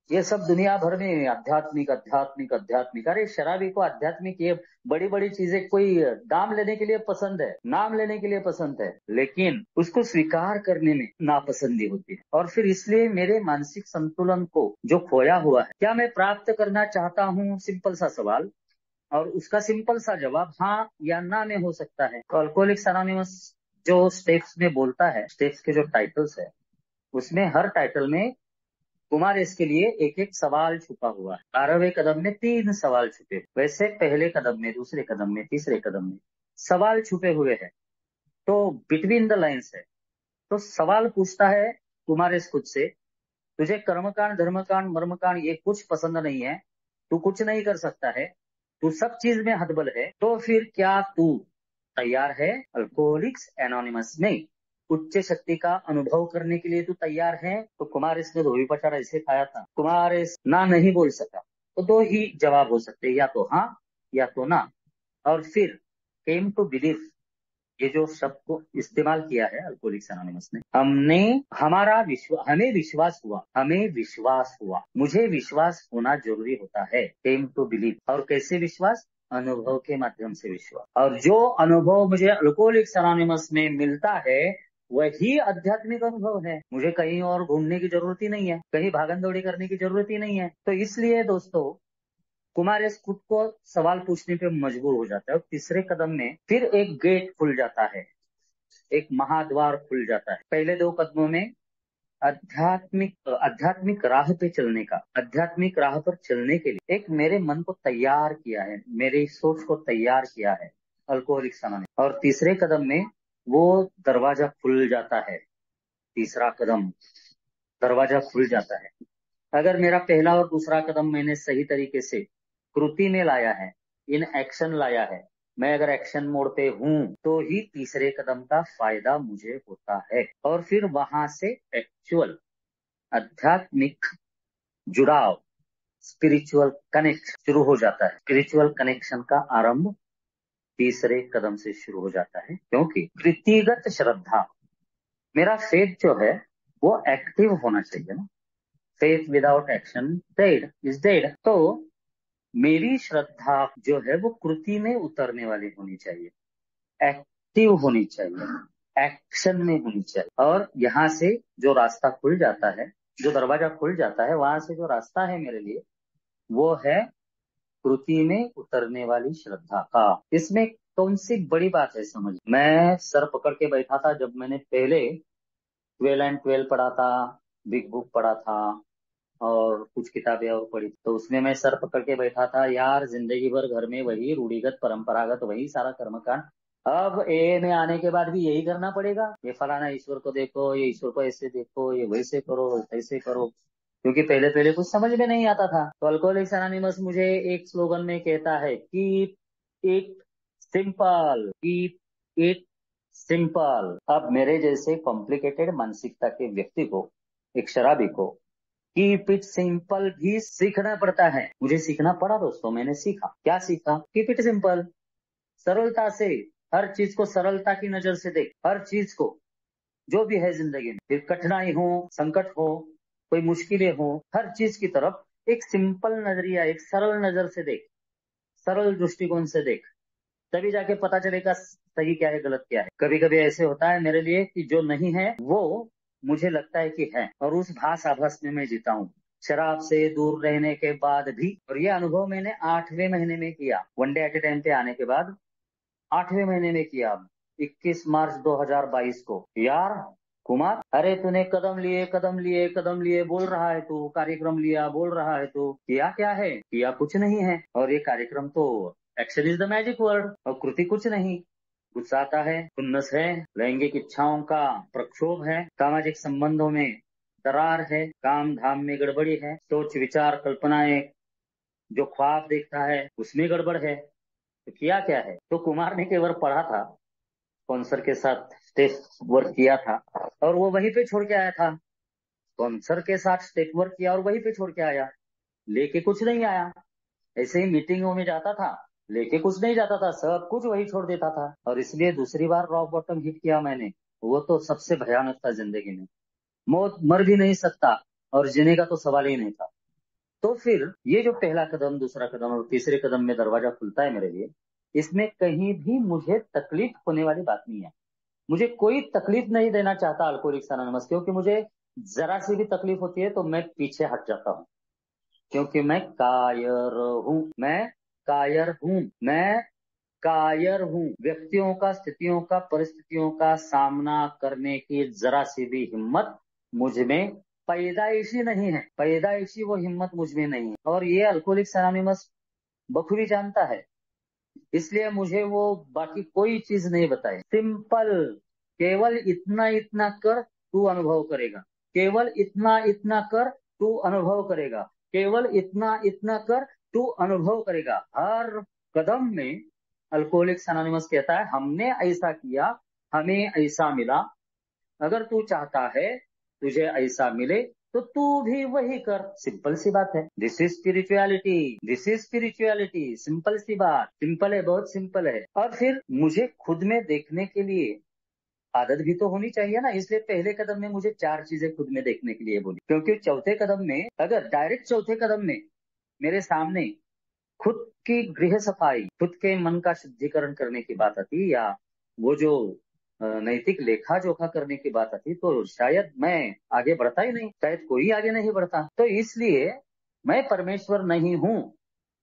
ये सब दुनिया भर में आध्यात्मिक आध्यात्मिक आध्यात्मिक, अरे शराबी को आध्यात्मिक ये बड़ी बड़ी चीजें कोई दाम लेने के लिए पसंद है, नाम लेने के लिए पसंद है, लेकिन उसको स्वीकार करने में नापसंदी होती है। और फिर इसलिए मेरे मानसिक संतुलन को जो खोया हुआ है, क्या मैं प्राप्त करना चाहता हूँ? सिंपल सा सवाल और उसका सिंपल सा जवाब हाँ या ना में हो सकता है। तो अल्कोहलिक्स एनोनिमस जो स्टेप्स में बोलता है, स्टेप्स के जो टाइटल्स है, उसमें हर टाइटल में कुमार इसके लिए एक एक सवाल छुपा हुआ है। 12वें कदम में 3 सवाल छुपे, वैसे पहले कदम में, दूसरे कदम में, तीसरे कदम में सवाल छुपे हुए हैं। तो बिटवीन द लाइन्स है। तो सवाल पूछता है कुमार इस खुद से, तुझे कर्मकांड धर्मकांड मर्मकांड ये कुछ पसंद नहीं है, तू कुछ नहीं कर सकता है, तू सब चीज में हतबल है, तो फिर क्या तू तैयार है अल्कोहलिक्स एनोनिमस में उच्च शक्ति का अनुभव करने के लिए? तू तैयार है? तो कुमार इसने धोबी पछाड़ ऐसे खाया था, कुमार इस ना नहीं बोल सका। तो 2 ही जवाब हो सकते हैं, या तो हाँ या तो ना। और फिर केम टू बिलीव, ये जो शब्द को इस्तेमाल किया है अल्कोहलिक्स एनोनिमस ने, हमने हमारा विश्वास, हमें विश्वास हुआ, मुझे विश्वास होना जरूरी होता है। Came to believe. और कैसे विश्वास? अनुभव के माध्यम से विश्वास। और जो अनुभव मुझे अल्कोहलिक्स एनोनिमस में मिलता है वही आध्यात्मिक अनुभव है। मुझे कहीं और घूमने की जरूरत ही नहीं है, कहीं भागन दौड़ी करने की जरूरत ही नहीं है। तो इसलिए दोस्तों कुमार इस खुद को सवाल पूछने पे मजबूर हो जाता है और तीसरे कदम में फिर एक गेट खुल जाता है, एक महाद्वार खुल जाता है। पहले 2 कदमों में आध्यात्मिक राह पे चलने का, आध्यात्मिक राह पर चलने के लिए एक मेरे मन को तैयार किया है, मेरी सोच को तैयार किया है अल्कोहलिक्स एनोनिमस। और तीसरे कदम में वो दरवाजा खुल जाता है। तीसरा कदम, दरवाजा खुल जाता है। अगर मेरा पहला और दूसरा कदम मैंने सही तरीके से कृति में लाया है, इन एक्शन लाया है, मैं अगर एक्शन मोड पे हूं, तो ही तीसरे कदम का फायदा मुझे होता है। और फिर वहां से एक्चुअल आध्यात्मिक जुड़ाव, स्पिरिचुअल कनेक्ट शुरू हो जाता है। स्पिरिचुअल कनेक्शन का आरंभ तीसरे कदम से शुरू हो जाता है, क्योंकि कृतिगत श्रद्धा, मेरा फेथ जो है वो एक्टिव होना चाहिए ना। Faith without action dead is dead. तो मेरी श्रद्धा जो है वो कृति में उतरने वाली होनी चाहिए, एक्टिव होनी चाहिए, एक्शन में होनी चाहिए। और यहाँ से जो रास्ता खुल जाता है, जो दरवाजा खुल जाता है, वहां से जो रास्ता है मेरे लिए वो है कृति में उतरने वाली श्रद्धा का। इसमें कौन सी बड़ी बात है समझ? मैं सर पकड़ के बैठा था जब मैंने पहले 12 एंड 12 पढ़ा था, बिग बुक पढ़ा था और कुछ किताबें और पढ़ी, तो उसमें मैं सर पकड़ के बैठा था, यार जिंदगी भर घर में वही रूढ़िगत परंपरागत वही सारा कर्मकांड, अब ए में आने के बाद भी यही करना पड़ेगा, ये फलाना ईश्वर को देखो, ये ईश्वर को ऐसे देखो, ये वैसे करो ऐसे करो, क्योंकि पहले पहले कुछ समझ में नहीं आता था। तो अल्कोहलिक्स एनोनिमस मुझे एक स्लोगन में कहता है, keep it simple, keep it simple. अब मेरे जैसे कॉम्प्लिकेटेड मानसिकता के व्यक्ति को, एक शराबी को, कीप इट सिंपल भी सीखना पड़ता है। मुझे सीखना पड़ा दोस्तों, मैंने सीखा। क्या सीखा? कीप इट सिंपल, सरलता से, हर चीज को सरलता की नजर से देख, हर चीज को, जो भी है जिंदगी में, फिर कठिनाई हो, संकट हो, कोई मुश्किलें हो, हर चीज की तरफ एक सिंपल नजरिया, एक सरल नजर से देख, सरल दृष्टिकोण से देख, तभी जाके पता चलेगा सही क्या है गलत क्या है। कभी कभी ऐसे होता है मेरे लिए कि जो नहीं है वो मुझे लगता है कि है, और उस भास आभास में मैं जीता हूँ, शराब से दूर रहने के बाद भी। और ये अनुभव मैंने 8वें महीने में किया, one day at A time पे आने के बाद 8वें महीने में किया, 21 मार्च 2022 को। यार कुमार, अरे तूने कदम लिए कदम लिए कदम लिए बोल रहा है, तू कार्यक्रम लिया बोल रहा है, तू किया क्या है? किया कुछ नहीं है। और ये कार्यक्रम तो, action is the magic word, और कृति कुछ नहीं। गुस्सा आता है, खुन्नस है, लैंगिक इच्छाओं का प्रक्षोभ है, सामाजिक संबंधों में दरार है, काम धाम में गड़बड़ी है, सोच विचार कल्पनाएं, जो ख्वाब देखता है उसमें गड़बड़ है। तो किया क्या है? तो कुमार ने केवल पढ़ा था, स्पॉन्सर के साथ स्टेज वर्क किया था, और वो वहीं पे छोड़ के आया था। स्पॉन्सर के साथ स्टेज वर्क किया और वहीं पे छोड़ के आया, लेके कुछ नहीं आया। ऐसे ही मीटिंगों में जाता था, लेके कुछ नहीं जाता था, सब कुछ वही छोड़ देता था। और इसलिए दूसरी बार रॉक बॉटम हिट किया मैंने, वो तो सबसे भयानक था जिंदगी में। मौत, मर भी नहीं सकता और जीने का तो सवाल ही नहीं था। तो फिर ये जो पहला कदम, दूसरा कदम और तीसरे कदम में दरवाजा खुलता है मेरे लिए, इसमें कहीं भी मुझे तकलीफ होने वाली बात नहीं है। मुझे कोई तकलीफ नहीं देना चाहता अल्कोहलिक्स एनोनिमस, क्योंकि मुझे जरा सी भी तकलीफ होती है तो मैं पीछे हट जाता हूँ, क्योंकि मैं कायर हूँ, मैं कायर हूँ, मैं कायर हूँ। व्यक्तियों का, स्थितियों का, परिस्थितियों का सामना करने की जरा सी भी हिम्मत मुझ में पैदाइशी नहीं है, पैदाइशी वो हिम्मत मुझ में नहीं है। और ये अल्कोहलिक्स एनोनिमस बखूबी जानता है, इसलिए मुझे वो बाकी कोई चीज नहीं बताए। सिंपल, केवल इतना इतना कर तू अनुभव करेगा, केवल इतना इतना कर तू अनुभव करेगा, केवल इतना इतना कर तू अनुभव करेगा। हर कदम में अल्कोहलिक्स एनोनिमस कहता है, हमने ऐसा किया, हमें ऐसा मिला, अगर तू चाहता है तुझे ऐसा मिले तो तू भी वही कर। सिंपल सी बात है, this is spirituality, this is spirituality, simple सी बात, सिंपल है, बहुत सिंपल है। और फिर मुझे खुद में देखने के लिए आदत भी तो होनी चाहिए ना, इसलिए पहले कदम में मुझे 4 चीजें खुद में देखने के लिए बोली, क्योंकि चौथे कदम में, अगर डायरेक्ट चौथे कदम में मेरे सामने खुद की गृह सफाई, खुद के मन का शुद्धिकरण करने की बात आती, या वो जो नैतिक लेखा जोखा करने की बात आती, तो शायद मैं आगे बढ़ता ही नहीं, शायद कोई आगे नहीं बढ़ता। तो इसलिए मैं परमेश्वर नहीं हूं,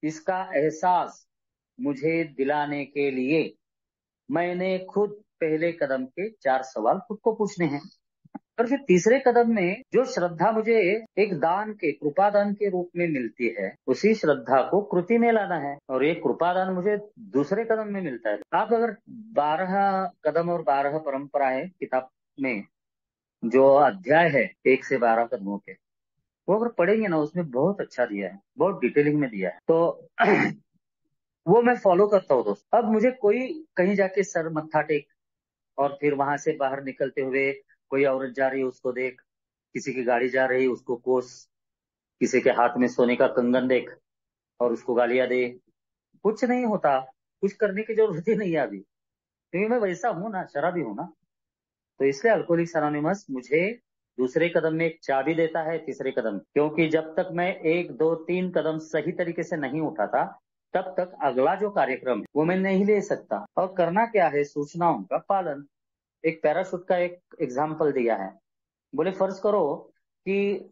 इसका एहसास मुझे दिलाने के लिए मैंने खुद पहले कदम के 4 सवाल खुद को पूछने हैं। और फिर तीसरे कदम में जो श्रद्धा मुझे एक दान के, कृपादान के रूप में मिलती है, उसी श्रद्धा को कृति में लाना है, और ये कृपादान मुझे दूसरे कदम में मिलता है। आप अगर 12 कदम और 12 परंपराएं किताब में, जो अध्याय है 1 से 12 कदमों के, वो अगर पढ़ेंगे ना, उसमें बहुत अच्छा दिया है, बहुत डिटेलिंग में दिया है। तो वो मैं फॉलो करता हूँ दोस्त। अब मुझे कोई कहीं जाके सर मत्था टेक, और फिर वहां से बाहर निकलते हुए कोई औरत जा रही है उसको देख, किसी की गाड़ी जा रही है उसको कोस, किसी के हाथ में सोने का कंगन देख और उसको गालियां दे, कुछ नहीं होता, कुछ करने की जरूरत ही नहीं है अभी, क्योंकि मैं वैसा हूं ना, शराबी हूं ना। तो इसलिए अल्कोहलिक्स एनोनिमस मुझे दूसरे कदम में एक चाबी देता है, तीसरे कदम, क्योंकि जब तक मैं 1 2 3 कदम सही तरीके से नहीं उठाता, तब तक अगला जो कार्यक्रम है वो मैं नहीं ले सकता। और करना क्या है? सूचनाओं का पालन। एक पैराशूट का एक एग्जाम्पल दिया है, बोले फर्ज करो कि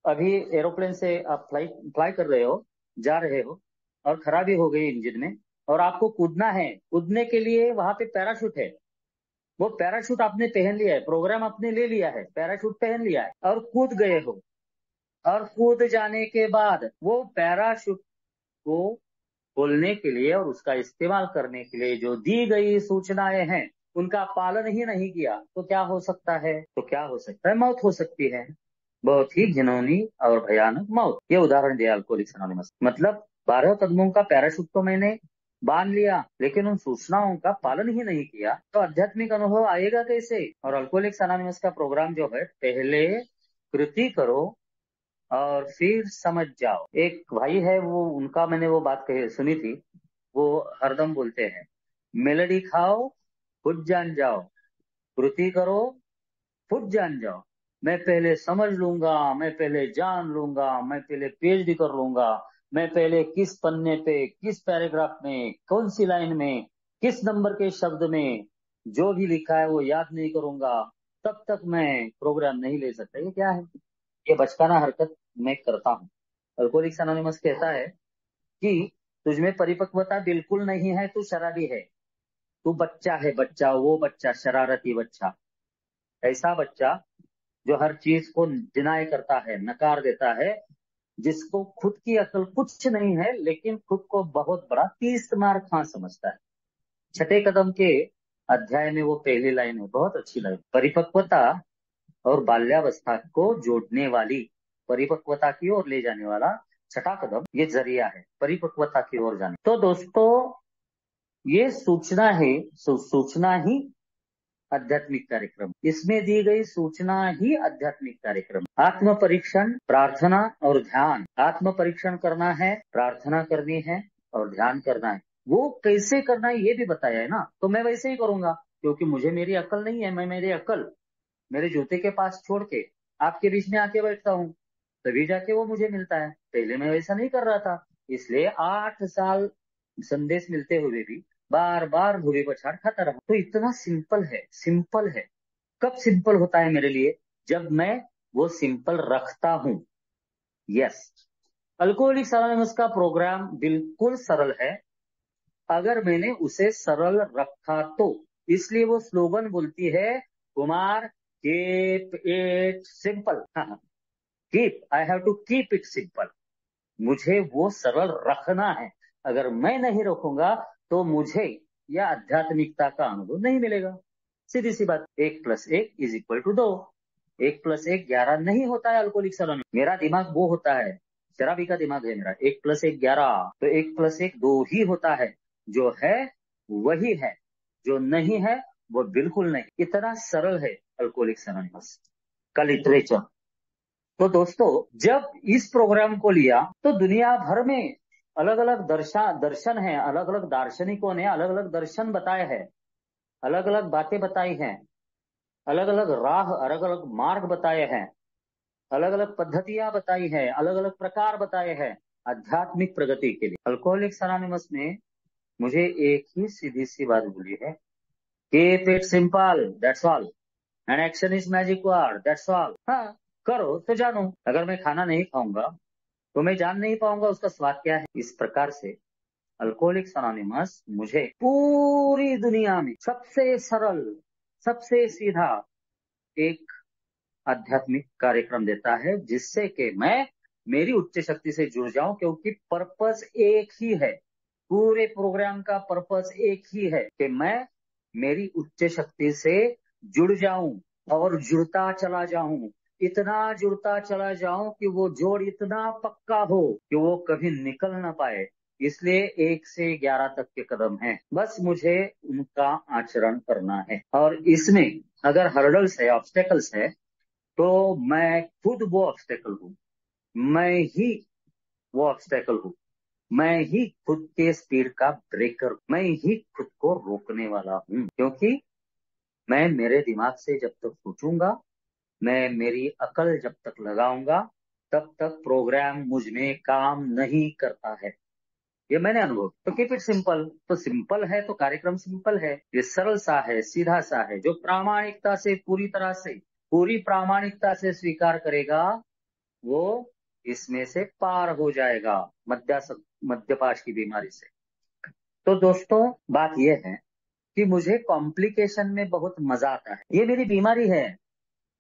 अभी एरोप्लेन से आप फ्लाई कर रहे हो, जा रहे हो, और खराबी हो गई इंजन में, और आपको कूदना है, कूदने के लिए वहां पे पैराशूट है, वो पैराशूट आपने पहन लिया है, प्रोग्राम आपने ले लिया है, पैराशूट पहन लिया है और कूद गए हो, और कूद जाने के बाद वो पैराशूट को खोलने के लिए और उसका इस्तेमाल करने के लिए जो दी गई सूचनाएं हैं उनका पालन ही नहीं किया, तो क्या हो सकता है? तो क्या हो सकता है? मौत हो सकती है, बहुत ही घिनौनी और भयानक मौत। ये उदाहरण दिया अल्कोहलिक्स अनोनिमस। मतलब 12 कदमों का पैराशूट तो मैंने बांध लिया, लेकिन उन सूचनाओं का पालन ही नहीं किया, तो आध्यात्मिक अनुभव आएगा कैसे? और अल्कोहलिक्स अनोनिमस का प्रोग्राम जो है, पहले कृति करो और फिर समझ जाओ। एक भाई है, वो उनका मैंने वो बात कही सुनी थी, वो हरदम बोलते हैं, मेलोडी खाओ खुद जान जाओ, कृति करो खुद जान जाओ। मैं पहले समझ लूंगा, मैं पहले जान लूंगा, मैं पहले पीएचडी कर लूंगा, मैं पहले किस पन्ने पे, किस पैराग्राफ में, कौन सी लाइन में, किस नंबर के शब्द में जो भी लिखा है वो याद नहीं करूंगा, तब तक मैं प्रोग्राम नहीं ले सकता। ये क्या है? ये बचकाना हरकत मैं करता हूँ। अल्कोहलिक्स एनोनिमस कहता है कि तुझमें परिपक्वता बिल्कुल नहीं है, तू शराबी है, तू बच्चा है, बच्चा, वो बच्चा, शरारती बच्चा, ऐसा बच्चा जो हर चीज को डिनाई करता है, नकार देता है, जिसको खुद की अकल कुछ नहीं है, लेकिन खुद को बहुत बड़ा 30 मार खां समझता है। छठे कदम के अध्याय में वो पहली लाइन है, बहुत अच्छी लाइन, परिपक्वता और बाल्यावस्था को जोड़ने वाली, परिपक्वता की ओर ले जाने वाला छठा कदम ये जरिया है परिपक्वता की ओर जाने। तो दोस्तों, ये सूचना ही आध्यात्मिक कार्यक्रम, इसमें दी गई सूचना ही आध्यात्मिक कार्यक्रम। आत्म परीक्षण, प्रार्थना और ध्यान। आत्म परीक्षण करना है, प्रार्थना करनी है और ध्यान करना है। वो कैसे करना है ये भी बताया है ना, तो मैं वैसे ही करूंगा, क्योंकि मुझे मेरी अकल नहीं है। मैं मेरी अकल मेरे जूते के पास छोड़ के आपके बीच में आके बैठता हूँ, तभी जाके वो मुझे मिलता है। पहले मैं वैसा नहीं कर रहा था, इसलिए 8 साल संदेश मिलते हुए भी बार बार धूली पछाड़ खाता रहा। तो इतना सिंपल है, सिंपल है। कब सिंपल होता है मेरे लिए? जब मैं वो सिंपल रखता हूँ। यस, अल्कोहलिक्स अनोनिमस का प्रोग्राम बिल्कुल सरल है, अगर मैंने उसे सरल रखा तो। इसलिए वो स्लोगन बोलती है, Kumar keep it simple. Keep, I have to keep it simple. मुझे वो सरल रखना है। अगर मैं नहीं रखूंगा तो मुझे या आध्यात्मिकता का अनुभव नहीं मिलेगा। सीधी सी बात, 1+1=2। 1+1=11 नहीं होता है अल्कोहलिक सलोन। मेरा दिमाग वो होता है, शराबी का दिमाग है मेरा, 1+1=11। तो 1+1=2 ही होता है। जो है वही है, जो नहीं है वो बिल्कुल नहीं। इतना सरल है अल्कोहलिक्स अनोनिमस का लिटरेचर। तो दोस्तों, जब इस प्रोग्राम को लिया तो दुनिया भर में अलग अलग दर्शन है, अलग अलग दार्शनिकों ने अलग अलग दर्शन बताए हैं, अलग अलग बातें बताई हैं, अलग अलग राह, अलग अलग मार्ग बताए हैं, अलग अलग पद्धतियां बताई हैं, अलग अलग प्रकार बताए हैं आध्यात्मिक प्रगति के लिए। अल्कोहलिक्स अनोनिमस ने मुझे एक ही सीधी सी बात बोली है, keep it simple, that's all, and action is magic word, that's all. हाँ, करो तो जानो। अगर मैं खाना नहीं खाऊंगा तो मैं जान नहीं पाऊंगा उसका स्वाद क्या है। इस प्रकार से अल्कोहलिक्स अनोनिमस मुझे पूरी दुनिया में सबसे सरल, सबसे सीधा एक आध्यात्मिक कार्यक्रम देता है, जिससे कि मैं मेरी उच्च शक्ति से जुड़ जाऊं, क्योंकि पर्पस एक ही है। पूरे प्रोग्राम का पर्पस एक ही है कि मैं मेरी उच्च शक्ति से जुड़ जाऊं और जुड़ता चला जाऊं, इतना जुड़ता चला जाऊं कि वो जोड़ इतना पक्का हो कि वो कभी निकल ना पाए। इसलिए 1 से 11 तक के कदम हैं, बस मुझे उनका आचरण करना है। और इसमें अगर हर्डल्स है, ऑब्स्टेकल्स है, तो मैं खुद वो ऑब्स्टेकल हूँ, मैं ही वो ऑब्स्टेकल हूँ, मैं ही खुद के स्पीड का ब्रेकर, मैं ही खुद को रोकने वाला हूँ। क्योंकि मैं मेरे दिमाग से जब तक सोचूंगा, मैं मेरी अकल जब तक लगाऊंगा, तब तक प्रोग्राम मुझ में काम नहीं करता है। ये मैंने अनुभव। तो कीप इट सिंपल, तो सिंपल है तो कार्यक्रम सिंपल है। ये सरल सा है, सीधा सा है। जो प्रामाणिकता से पूरी तरह से, पूरी प्रामाणिकता से स्वीकार करेगा, वो इसमें से पार हो जाएगा मद्यपाश की बीमारी से। तो दोस्तों, बात यह है कि मुझे कॉम्प्लिकेशन में बहुत मजा आता है। ये मेरी बीमारी है।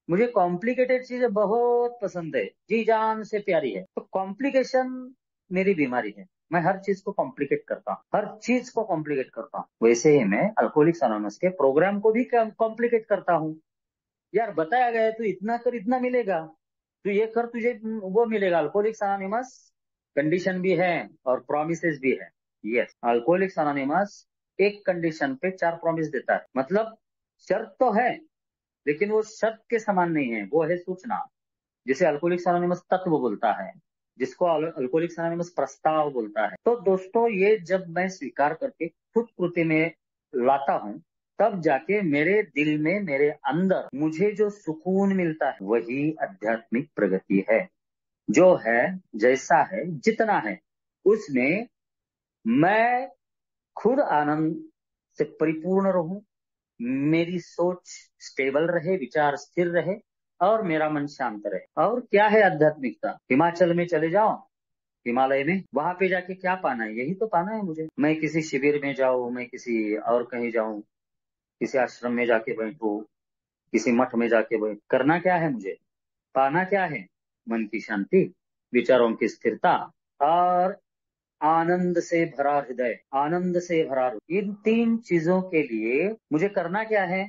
मुझे कॉम्प्लिकेटेड चीजें बहुत पसंद है, जी जान से प्यारी है। तो कॉम्प्लिकेशन मेरी बीमारी है। मैं हर चीज को कॉम्प्लिकेट करता हूँ, हर चीज को कॉम्प्लिकेट करता हूँ। वैसे ही मैं अल्कोहलिक्स अनोनिमस के प्रोग्राम को भी कॉम्प्लिकेट करता हूँ। यार बताया गया है, तू इतना कर इतना मिलेगा, तू ये कर तुझे वो मिलेगा। अल्कोहलिक्स अनोनिमस कंडीशन भी है और प्रोमिसेस भी है। यस, अल्कोहलिक्स अनोनिमस एक कंडीशन पे 4 प्रॉमिस देता है। मतलब शर्त तो है, लेकिन वो शर्त के समान नहीं है, वो है सूचना। जिसे अल्कोहलिक्स अनोनिमस तत्व बोलता है, जिसको अल्कोहलिक्स अनोनिमस प्रस्ताव बोलता है। तो दोस्तों, ये जब मैं स्वीकार करके खुद कृति में लाता हूँ, तब जाके मेरे दिल में, मेरे अंदर मुझे जो सुकून मिलता है, वही आध्यात्मिक प्रगति है। जो है, जैसा है, जितना है, उसमें मैं खुद आनंद से परिपूर्ण रहूं, मेरी सोच स्टेबल रहे, विचार स्थिर रहे, और मेरा मन शांत रहे। और क्या है आध्यात्मिकता? हिमाचल में चले जाओ, हिमालय में, वहां पे जाके क्या पाना है? यही तो पाना है मुझे। मैं किसी शिविर में जाऊं, मैं किसी और कहीं जाऊं, किसी आश्रम में जाके बैठूं, किसी मठ में जाके बैठ, करना क्या है मुझे? पाना क्या है? मन की शांति, विचारों की स्थिरता, और आनंद से भरा हृदय, आनंद से भरा हृदय। इन 3 चीजों के लिए मुझे करना क्या है?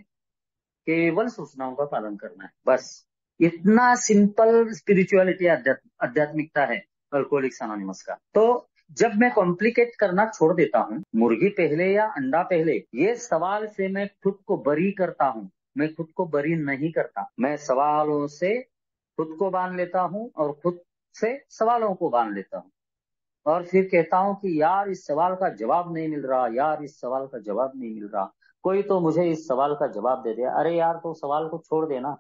केवल सूचनाओं का पालन करना है, बस। इतना सिंपल स्पिरिचुअलिटी, आध्यात्मिकता है अल्कोहलिक्स अनोनिमस का। तो जब मैं कॉम्प्लिकेट करना छोड़ देता हूँ, मुर्गी पहले या अंडा पहले, ये सवाल से मैं खुद को बरी करता हूँ। मैं खुद को बरी नहीं करता, मैं सवालों से खुद को बांध लेता हूँ और खुद से सवालों को बांध लेता हूँ। और फिर कहता हूँ कि यार इस सवाल का जवाब नहीं मिल रहा, यार इस सवाल का जवाब नहीं मिल रहा, कोई तो मुझे इस सवाल का जवाब दे दे। अरे यार, तो सवाल को छोड़ देना,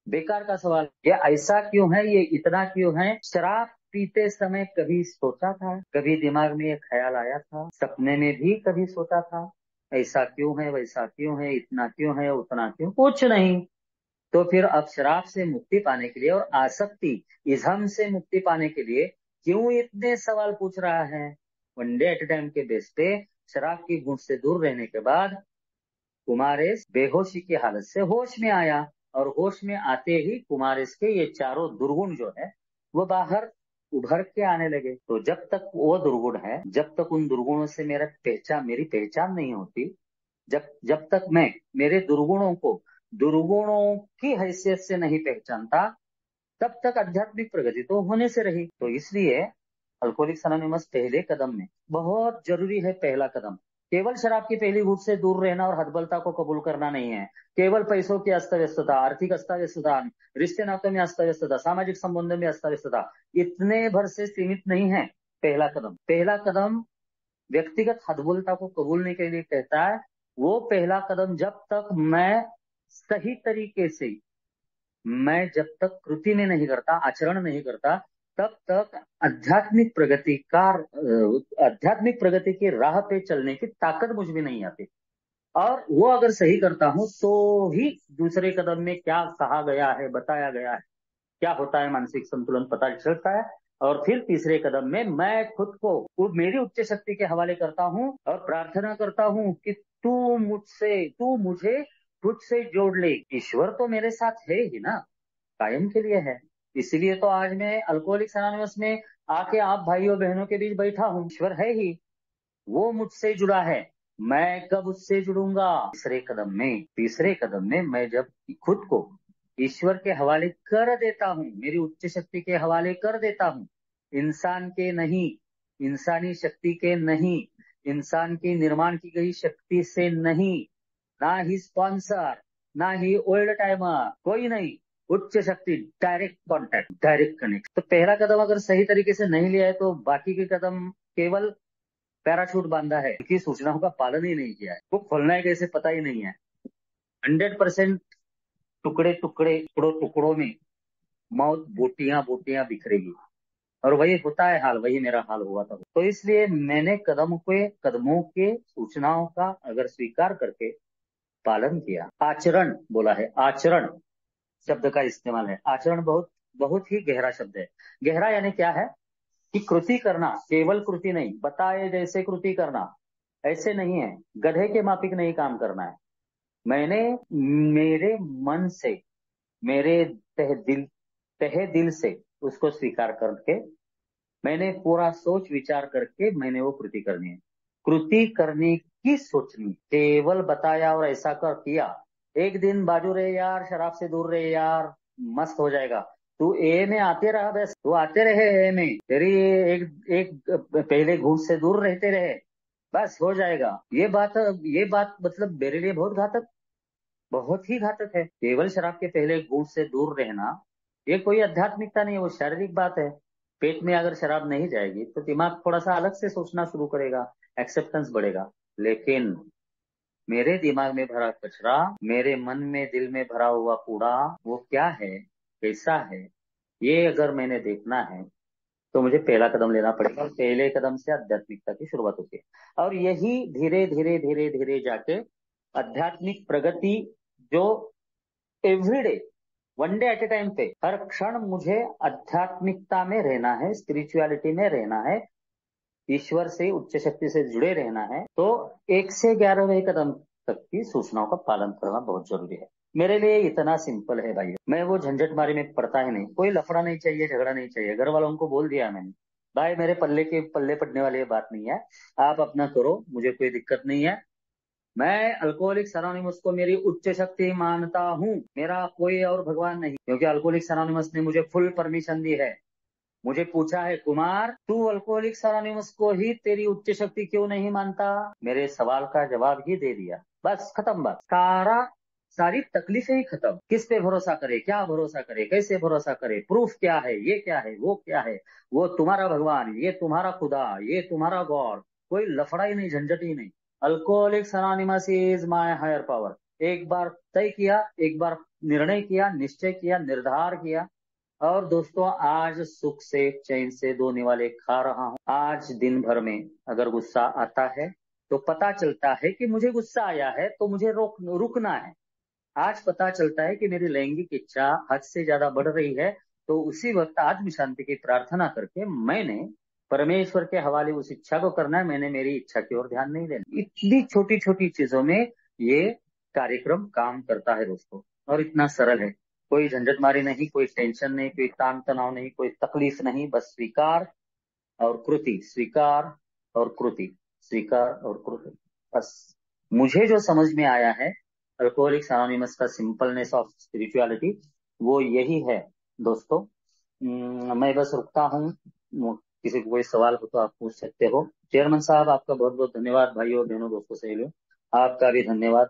बेकार का सवाल। ये ऐसा क्यों है, ये इतना क्यों है? शराब पीते समय कभी सोचा था? कभी दिमाग में ये ख्याल आया था? सपने में भी कभी सोचा था? ऐसा क्यों है, वैसा क्यों है, इतना क्यों है, उतना क्यों? कुछ नहीं। तो फिर अब शराब से मुक्ति पाने के लिए और आसक्ति, इज्हम से मुक्ति पाने के लिए क्यों इतने सवाल पूछ रहा है? वन डे एट टाइम के बेस पे शराब की घूंट से दूर रहने के बाद कुमारेश बेहोशी की हालत से होश में आया, और होश में आते ही कुमारेश के ये चारों दुर्गुण जो है, वो बाहर उभर के आने लगे। तो जब तक वो दुर्गुण है, जब तक उन दुर्गुणों से मेरी पहचान नहीं होती, जब जब तक मैं मेरे दुर्गुणों को दुर्गुणों की हैसियत से नहीं पहचानता, तब तक आध्यात्मिक प्रगति तो होने से रही। तो इसलिए अल्कोहलिक्स अनोनिमस पहले कदम में बहुत जरूरी है। पहला कदम केवल शराब की पहली घूंट से दूर रहना और हतबलता को कबूल करना नहीं है। केवल पैसों की अस्त व्यस्तता, आर्थिक अस्त व्यस्तता, रिश्ते नातों में अस्त व्यस्तता, सामाजिक संबंधों में अस्त व्यस्तता, इतने भर से सीमित नहीं है। पहला कदम व्यक्तिगत हतबलता को कबूलने के लिए कहता है। वो पहला कदम, जब तक मैं सही तरीके से, मैं जब तक कृति में नहीं करता, आचरण नहीं करता, तब तक आध्यात्मिक प्रगति की राह पे चलने की ताकत मुझ में नहीं आती। और वो अगर सही करता हूं, तो ही दूसरे कदम में क्या कहा गया है, बताया गया है, क्या होता है, मानसिक संतुलन पता चलता है। और फिर तीसरे कदम में मैं खुद को वो मेरी उच्च शक्ति के हवाले करता हूँ और प्रार्थना करता हूँ कि तू मुझे खुद से जोड़ ले। ईश्वर तो मेरे साथ है ही ना, कायम के लिए है। इसीलिए तो आज मैं अल्कोहलिक्स अनोनिमस में आके आप भाइयों बहनों के बीच बैठा हूँ। ईश्वर है ही, वो मुझसे जुड़ा है। मैं कब उससे जुड़ूंगा? तीसरे कदम में मैं जब खुद को ईश्वर के हवाले कर देता हूँ, मेरी उच्च शक्ति के हवाले कर देता हूँ, इंसान के नहीं, इंसानी शक्ति के नहीं, इंसान की निर्माण की गई शक्ति से नहीं, ना ही स्पॉन्सर, ना ही ओल्ड टाइमर, कोई नहीं, उच्च शक्ति, डायरेक्ट कॉन्टैक्ट, डायरेक्ट कनेक्ट। तो पहला कदम अगर सही तरीके से नहीं लिया है, तो बाकी के कदम केवल पैराशूट बांधा है, क्योंकि सूचनाओं का पालन ही नहीं किया है। वो खोलना है कैसे, पता ही नहीं है। 100% टुकड़े टुकड़े, टुकड़ों में मौत बोटियां बोटियां बिखरेगी। और वही होता है हाल, वही मेरा हाल हुआ था। तो इसलिए मैंने कदमों के सूचनाओं का अगर स्वीकार करके पालन किया, आचरण बोला है, आचरण शब्द का इस्तेमाल है। आचरण बहुत बहुत ही गहरा शब्द है। गहरा यानी क्या है कि कृति करना, केवल कृति नहीं, बताए जैसे कृति करना, ऐसे नहीं है, गधे के माफिक नहीं काम करना है। मैंने मेरे मन से, मेरे तहे दिल से उसको स्वीकार करके, मैंने पूरा सोच विचार करके मैंने वो कृति करनी है। कृति करने की सोचनी, केवल बताया और ऐसा कर किया। एक दिन बाजू रहे यार, शराब से दूर रहे यार, मस्त हो जाएगा। तू ए में आते रहा, बस तू आते रहे ए में, तेरी एक एक पहले घूंट से दूर रहते रहे, बस हो जाएगा। ये बात मतलब मेरे लिए बहुत घातक, बहुत ही घातक है। केवल शराब के पहले घूंट से दूर रहना, ये कोई आध्यात्मिकता नहीं है, वो शारीरिक बात है। पेट में अगर शराब नहीं जाएगी तो दिमाग थोड़ा सा अलग से सोचना शुरू करेगा, एक्सेप्टेंस बढ़ेगा। लेकिन मेरे दिमाग में भरा कचरा, मेरे मन में दिल में भरा हुआ कूड़ा, वो क्या है, कैसा है, ये अगर मैंने देखना है तो मुझे पहला कदम लेना पड़ेगा। पहले कदम से आध्यात्मिकता की शुरुआत होती है, और यही धीरे धीरे धीरे धीरे जाके आध्यात्मिक प्रगति, जो everyday, one day at A time पे, हर क्षण मुझे आध्यात्मिकता में रहना है, स्पिरिचुअलिटी में रहना है, ईश्वर से, उच्च शक्ति से जुड़े रहना है, तो 1 से 11वें कदम तक की सूचनाओं का पालन करना बहुत जरूरी है। मेरे लिए इतना सिंपल है भाई, मैं वो झंझट मारी में पड़ता ही नहीं। कोई लफड़ा नहीं चाहिए, झगड़ा नहीं चाहिए। घर वालों को बोल दिया मैंने, भाई मेरे पल्ले पड़ने वाली ये बात नहीं है, आप अपना करो, मुझे कोई दिक्कत नहीं है। मैं अल्कोहलिक्स अनोनिमस को मेरी उच्च शक्ति मानता हूँ, मेरा कोई और भगवान नहीं, क्योंकि अल्कोहलिक्स अनोनिमस ने मुझे फुल परमिशन दी है। मुझे पूछा है, कुमार तू अल्कोहलिक्स अनोनिमस को ही तेरी उच्च शक्ति क्यों नहीं मानता? मेरे सवाल का जवाब ही दे दिया, बस खत्म बात। सारी तकलीफें ही खत्म। किस पे भरोसा करे, क्या भरोसा करे, कैसे भरोसा करे, प्रूफ क्या है, ये क्या है, वो क्या है, वो तुम्हारा भगवान, ये तुम्हारा खुदा, ये तुम्हारा गॉड, कोई लफड़ा ही नहीं, झंझट ही नहीं। Alcoholics Anonymous is my higher power. एक बार तय किया, एक बार निर्णय किया, निश्चय किया, निर्धार किया, और दोस्तों आज सुख से चैन से 2 निवाले खा रहा हूँ। आज दिन भर में अगर गुस्सा आता है तो पता चलता है कि मुझे गुस्सा आया है, तो मुझे रुकना है। आज पता चलता है कि मेरी लैंगिक इच्छा हद से ज्यादा बढ़ रही है, तो उसी वक्त आत्म शांति की प्रार्थना करके मैंने परमेश्वर के हवाले उस इच्छा को करना है। मैंने मेरी इच्छा की ओर ध्यान नहीं देना। इतनी छोटी छोटी चीजों में ये कार्यक्रम काम करता है दोस्तों, और इतना सरल है। कोई झंझटमारी नहीं, कोई टेंशन नहीं, कोई तान तनाव नहीं, कोई तकलीफ नहीं, बस स्वीकार और कृति, स्वीकार और कृति, स्वीकार और कृति, बस। मुझे जो समझ में आया है अल्कोहलिक्स अनोनिमस का सिंपलनेस ऑफ स्पिरिचुअलिटी, वो यही है दोस्तों। मैं बस रुकता हूँ, किसी को कोई सवाल हो तो आप पूछ सकते हो। चेयरमैन साहब, आपका बहुत बहुत धन्यवाद। भाइयों बहनों दोस्तों सहेलियों, आपका भी धन्यवाद।